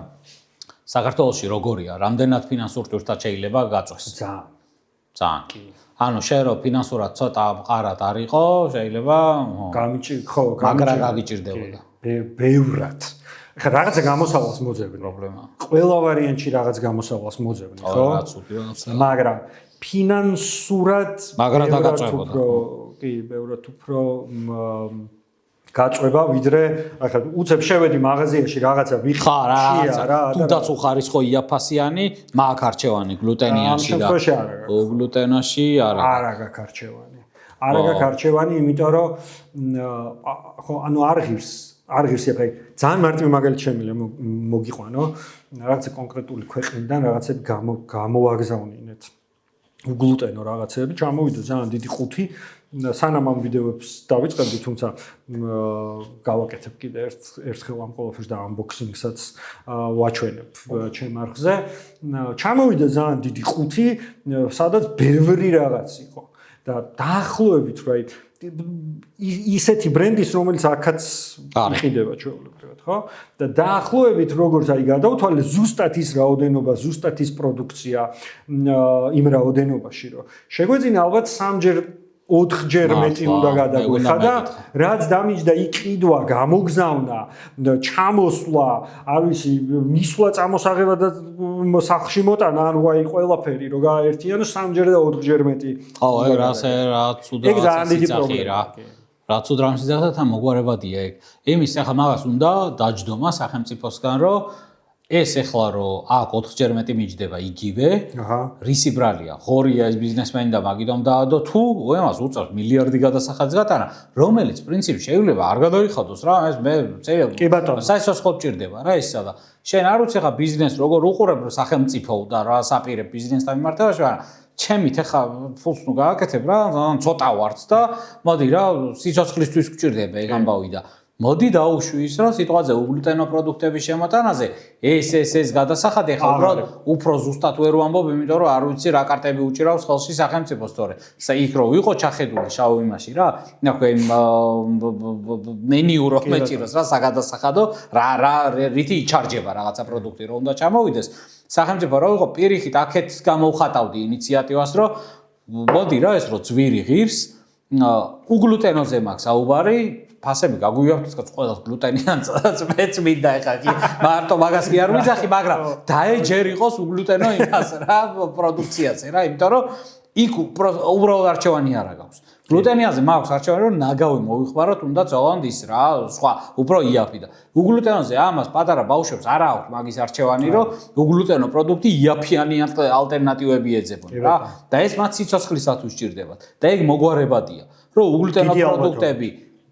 საქართველოში როგორია რამდენად ფინანსურ თურთად შეიძლება გაწვეს ძალიან კი ანუ შენ რო ფინანსურად ცოტა მყარად არ იყო, შეიძლება ხო, მაგრა გაგიჭირდებოდა. ბევრად. ხა რაღაცა გამოსავალს მოძებნი. პრობლემა. ყველა ვარიანტში რაღაც გამოსავალს მოძებნი, ხო? მაგრამ ფინანსურად მაგრა დაგაწევოდა. კი, ბევრად უფრო გაწובה ვიდრე ახლა უცებ შევედი მაღაზიაში რაღაცა ვიხარ რა თუნდაც უხარისხო იაფასიანი მაგ არჩევანი გლუტენიანში და გლუტენაში არა გაქვს არჩევანი იმიტომ რომ ხო ანუ არ ღირს ახლა ძალიან მარტივი მაგალითი შემიძლია მოგიყვანო რაღაცა კონკრეტული ქვეყნიდან რაღაცები გამოვაგზავნინეთ უგლუტენო რაღაცები ჩამოვიდა ძალიან დიდი ყუთი სანამ ამ ვიდეოებს დავიწყებდი, თუმცა გავაკეთებ კიდე ერთხელ ამ ყველაფერს და unboxing-საც ვაჩვენებ ჩემ არხზე. ჩამოვიდა ძალიან დიდი ყუთი, სადაც ბევრი რაღაც იყო და დაახლოებით რა ისეთი ბრენდის, რომელიც აქაც იყიდება ჩვეულებრივად, ხო? და დაახლოებით როგორც აი გადავთვალე ზუსტად ის რაოდენობა, ზუსტად ის პროდუქცია იმ რაოდენობაში, რომ შეგვეძინა ალბათ 3ჯერ 4ჯერ მეტი უნდა გადაგვეხა და რაც დამიჯდა იყიდვა, გამოგზავნა, ჩამოსვლა, არ ვიცი, მისვლა წამოსაღება და სახლში მოტანა, ანუ აი ყველაფერი რო გააერთიანო 3ჯერ და 4ჯერ მეტი. ხო, რა ცუდ რაღაცა რა ცუდ რაღაცა და თან მოგვარებადია ეგ. იმის ახლა მაგას უნდა დაჯდომა სახელმწიფოსგან, რომ ეს ეხლა რომ აქ 4ჯერ მეტი მიჯდება იგივე, რისი ბრალია, ღორია ეს ბიზნესმენი და მაგიდომ დაადო თუ ემას უწევს მილიარდი გადასახადს გატანა, რომელიც პრინციპში შეიძლება არ გადაიხადოს რა, ეს მე წერია საერთოდ გჭირდება რა ისა და შენ არ უცე ხა ბიზნეს როგორ უყურებ სახელმწიფო და რა საპირებ ბიზნესთან მიმართებაში, მაგრამ ჩემით ეხა ფულს ნუ გააკეთებ რა, ცოტა ვარც და მოდი რა სიცოცხლისთვის გჭირდება ეგ ამბავი და მოდი დაუშვი ის რომ სიტყვაზე უგლუტენო პროდუქტების შემოტანაზე ეს გადასახადი ახლა უფრო ზუსტად ვერ ვამბობ იმიტომ რომ არ ვიცი რა კარტები უჭირავს ხელში სახელმწიფოს თორე იქ რო ვიყო ჩახედული შავ იმაში რა ნახე მენიუ რო მეჭიროს რა საგადასახადო რა რითი იჩარჯება რაღაცა პროდუქტი რომ უნდა ჩამოვიდეს სახელმწიფო რო იყო პირიქით აქეთ გამოვხატავდი ინიციატივას რომ მოდი რა ეს რო ძვირი ღირს უგლუტენოზე მაქვს საუბარი ფასები გაგვიაფრთხილეთ ყველა გლუტენიანს მეც მინდა ეხა კი მარტო მაგას კი არ ვიძახი მაგრამ დაეჯერ იყოს უგლუტენო იმას რა პროდუქციაზე რა იმიტომ რომ იქ უბრალოდ არჩევანი არ აქვს გლუტენიანზე მაქვს არჩევანი რომ ნაგავი მოვიხმაროთ თუნდაც ოღონდ ის რა სხვა უფრო იაფი და უგლუტენოზე ამას პატარა ბავშვებს არ აქვს მაგის არჩევანი რომ უგლუტენო პროდუქტი იაფიანი ალტერნატივები ეძებონ რა და ეს მათ სიცოცხლისათვის სჭირდებათ და ეგ მოგვარებადია რომ უგლუტენო პროდუქტები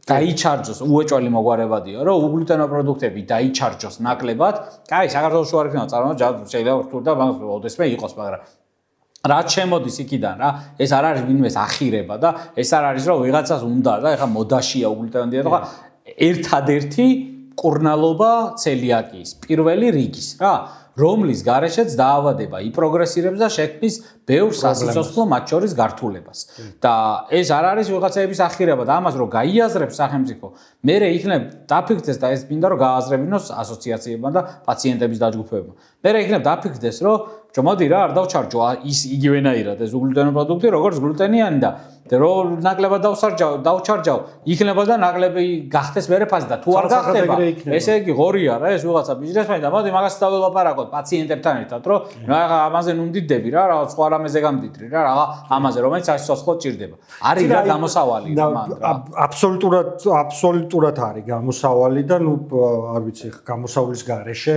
დაიჩარჯოს უეჭველი მოგვარებადია რომ უგლუტენო პროდუქტები დაიჩარჯოს ნაკლებად კაი საქართველოს არ იქნება წარმოდგა შეიძლება რთულ და მაგას ოდესმე იყოს მაგრამ რაც შემოდის იქიდან რა ეს არ არის ვინმეს ახირება და ეს არ არის რომ ვიღაცას უნდა და ეხა მოდაშია უგლუტენო დიეტა ერთადერთი კურნალობა ცელიაკიის პირველი რიგის რა რომლის გარეშეც დაავადება იპროგრესირებს და შექმნის ბევრ სასიცოცხლო მათ შორის გართულებას და ეს არ არის ვიღაცების ახირება და ამას რომ გაიაზრებს სახელმწიფო მერე იქნებ დაფიქრდეს და ეს მინდა რომ გააზრებინოს ასოციაციებმა და პაციენტების დაჯგუფებებმა მერე იქნებ დაფიქრდეს რომ მოდი რა არ დავჩარჯო ის იგივენაირად ეს უგლუტენო პროდუქტი როგორც გლუტენიანი და რომ ნაკლებად დავჩარჯავ იქნება და ნაკლები გახდეს მერე ფაზი და თუ არ გახდება ესე იგი ღორია რა ეს ვიღაცა ბიზნესმენი და მოდი მაგას დაველაპარაკოთ პაციენტებთან ერთად რომ რა ამაზე ნუნდიდები რა რაღაც სხვა რამეზე გამდიდრი რა რაღა ამაზე რომელიც სასიცოცხლო ჭირდება არის რა გამოსავალი რა მან რა აბსოლუტურად არის გამოსავალი და ნუ არ ვიცი გამოსავლის გარეშე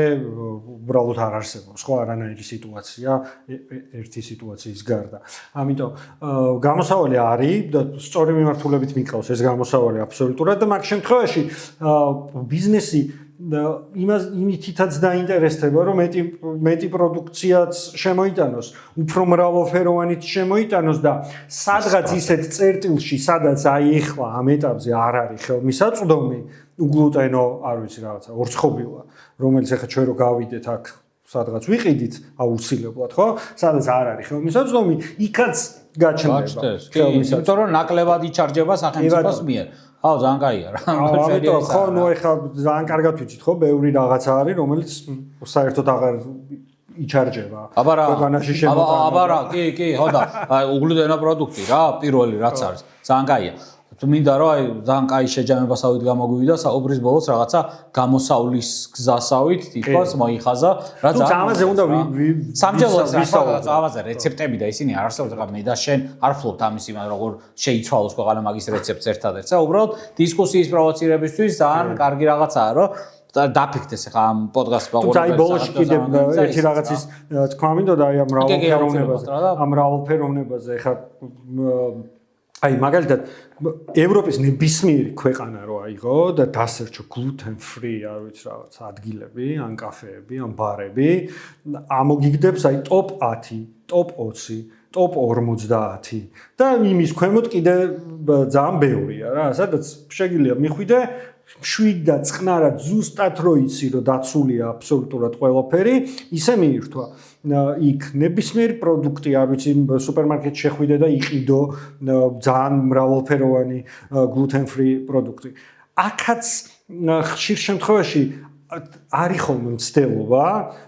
უბრალოდ არ არსებობს ხო არანაირი სიტუაცია ერთი სიტუაციის გარდა ამიტომ გამოსავალი არის და სწორი მიმართულებით მიყავს ეს გამოსავალი აბსოლუტურად და მაგ შემთხვევაში ბიზნესი იმითაც დაინტერესდება რომ მეტი პროდუქციაც შემოიტანოს, უფრო მრავალფეროვანიც შემოიტანოს და სადღაც ისეთ წერტილში, სადაც აი ეხლა ამ ეტაპზე არ არის ხელმისაწვდომი უგლუტენო, არ ვიცი რაღაცა, ორცხობილა, რომელიც ახლა ჩვენ რო გავიდეთ აქ სადღაც ვიყიდით აუცილებლად, ხო? სადაც არ არის ხელმისაწვდომი, იქაც გაჩნდება ხელმისაწვდომი. იმიტომ რომ ნაკლებად იჩარჯება სახელმწიფოს მიერ. აუ ძალიან კაია რა. ამიტომ ხო, ნუ ეხლა ძალიან კარგად ვიცით, ხო, ბევრი რაღაცა არის, რომელიც საერთოდ აღარ იჩარჯება. ქვეყანაში შემოტანა. აბა რა, კი, ხო და აი უგლუტენო პროდუქტი რა, პირველი რაც არის. ძალიან კაია. თუ მინდა რომ აი ძალიან კაი შეჯამებასავით გამოგვივიდა საუბრის ბოლოს რაღაცა გამოსავლის გზასავით თითქოს მოიხაზა რა ძალიან ამაზე უნდა სამჯერადაც ამაზე რეცეპტები და ისინი არ არსებობს ახლა მე და შენ არ ვფლობთ ამის იმას როგორ შეიცვალოს ქვეყანა მაგის რეცეპტს ერთადერთს და უბრალოდ დისკუსიის პროვოცირებისთვის ძალიან კარგი რაღაცაა რომ დაფიქრდეს ახლა ამ პოდკასტს ბაღურებს. თუმცა აი ბოლოში კიდე ერთი რაღაცის თქვა მინდოდა აი ამ მრავალფეროვნებაზე ახლა აი მაგალითად ევროპის ნებისმიერი ქვეყანა რო აიღო და დასერჩო gluten free არ ვიცი რაღაც ადგილები, ან კაფეები, ან ბარები, ამოგიგდებს აი top 10, top 20, top 50 და იმის ქვემოთ კიდე ძალიან ბევრია რა, სადაც შეგიძლია მიხვიდე 7 და წყნარად ზუსტად რო იცი რომ დაცულია აბსოლუტურად ყველაფერი, ისე მიირთვა. იქ ნებისმიერი პროდუქტი, არ ვიცი, სუპერმარკეტში შეხვიდე და იყიდო ძალიან მრავალფეროვანი gluten free პროდუქტი. აქაც ხშირ შემთხვევაში არის ხოლმე მცდელობა,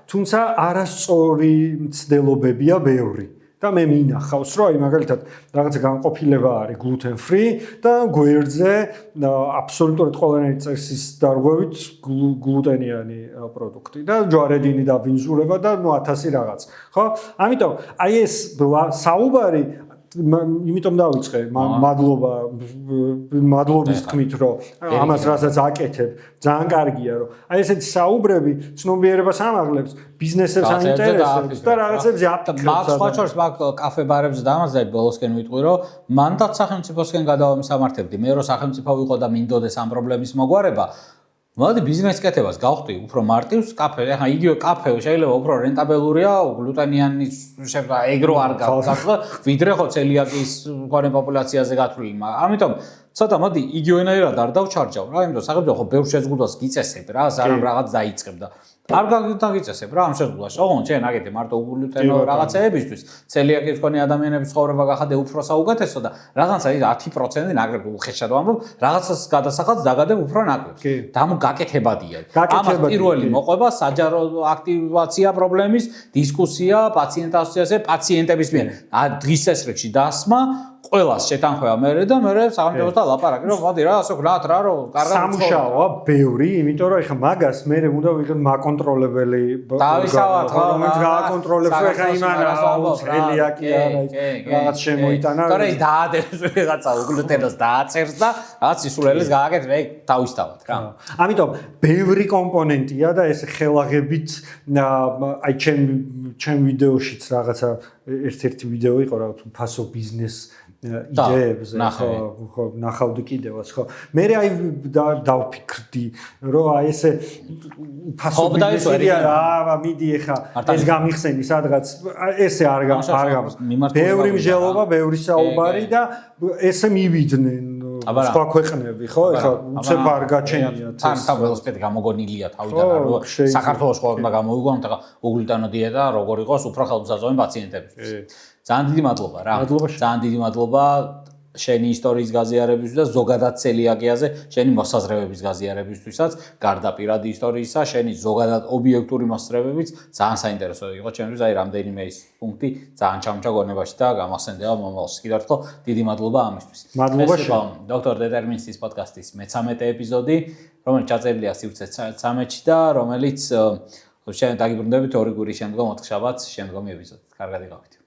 თუმცა არასწორი მცდელობებია ბევრი. და მე მინახავს რომ აი მაგალითად რაღაცა განყოფილება არის gluten free და გვერდზე აბსოლუტურად ყველანაირი წესის დარღვევით გლუტენიანი პროდუქტი და ჯვარედინი და ბინზურება და ნუ 1000 რაღაც ხო ამიტომ აი ეს საუბარი იმიტომ დავიწყე მადლობის თქმით რომ ამას რასაც აკეთებ ძალიან კარგია რომ აი ესეთი საუბრები ცნობიერებას ამაღლებს ბიზნესებს აინტერესებს და რაღაცებზე აფიქრებს მაგ სხვა შორს მაგ კაფე-ბარებზე დამაზრდები ბოლოსკენ ვიტყვი რომ მანდაც სახელმწიფოსკენ გადავამისამართებდი მე რომ სახელმწიფო ვიყო და მინდოდეს ამ პრობლემის მოგვარება მოდი ბიზნეს კეთებას გავხდი უფრო მარტივს კაფე ახლა იგივე კაფე შეიძლება უფრო რენტაბელურია გლუტენიანი შეიძლება ეგრო არ გავხსნა ვიდრე ხო ცელიაკიის მქონე პოპულაციაზე გათვლილი ამიტომ ცოტა მოდი იგივენაირად არ დავჩარჯავ რა იმიტომ სახელმწიფო ხო ბევრ შეზღუდვას გიწესებ რა სანამ რაღაც დაიწყებ და არ გაგიწესებ რა ამ შესაძლებლობაში. ოღონდ შენ აკეთე მარტო უგლუტენო რაღაცეებისთვის, ცელიაკიის მქონე ადამიანების ცხოვრება გახადე უფრო საუკეთესო და რაღაცა ის 10% ნაკლები უხეშად ვამბობ, რაღაცას გადასახადს დაგადებ უფრო ნაკლებს. დამო გაკეთებადია. ამას პირველი მოყვება საჯარო აქტივაცია პრობლემის, დისკუსია, პაციენტ ასოციაციაზე, პაციენტების მიერ. დღის წესრიგში დასმა ყველას შეთანხმება მე და მე სახელმწიფოსთან ლაპარაკი რომ მოდი რა ასე ვქნათ რა რომ კარგად სამუშაოა ბევრი, იმიტომ რომ ეხა მაგას მე უნდა ვიღებ მაკონტროლებელი დავისავათ რა რომელიც გააკონტროლებს ეხა იმანა ცელიაკი არა რაღაც შემოიტანა თორე ის დაადებს რაღაცა უგლუტენოს დააწერს და რაღაც ისულელეს გააკეთებს მე თავისთავად რა ამიტომ ბევრი კომპონენტია და ეს ხელაღებით აი ჩემ ვიდეოშიც რაღაცა ერთ-ერთი ვიდეო იყო რაღაც უფასო ბიზნეს იდეებზე ხო ნახავდი კიდევაც ხო მე აი დავფიქრდი რომ აი ესე უფასო ბიზნესია რა მიდი ეხა ეს გამიხსენი სადღაც ესე არ ბევრი მსჯელობა ბევრი საუბარი და ესე მივიდნენ სხვა ქვეყნები ხო ეხა უცებ არ გაჩენიათ თან ველოსიპედი გამოგონილია თავიდან რომ საქართველოს ხო უნდა გამოვიგონ და უგლუტენო დიეტა როგორ იყოს უფრო ხელმისაწვდომი პაციენტებისთვის ძალიან დიდი მადლობა რა ძალიან დიდი მადლობა შენი ისტორიის გაზიარებისთვის და ზოგადად ცელიაკიაზე შენი მოსაზრებების გაზიარებისთვისაც გარდა პირადი ისტორიისა შენი ზოგადად ობიექტური მოსაზრებებიც ძალიან საინტერესო იყო ჩემთვის აი რამდენიმე ის პუნქტი ძალიან ჩამჭა გონებაში და გამახსენდება მომავალს კიდევ ერთხელ დიდი მადლობა ამისთვის მადლობა შენ დოქტორ დეტერმინისტის პოდკასტის მე-13 ეპიზოდი რომელიც ჩაწერილია სივრცე 13-ში და რომელიც შენ დაგიბრუნდებით 2 კვირის შემდგომ 4 შაბათს შემდგომი ეპიზოდით კარგად იყავით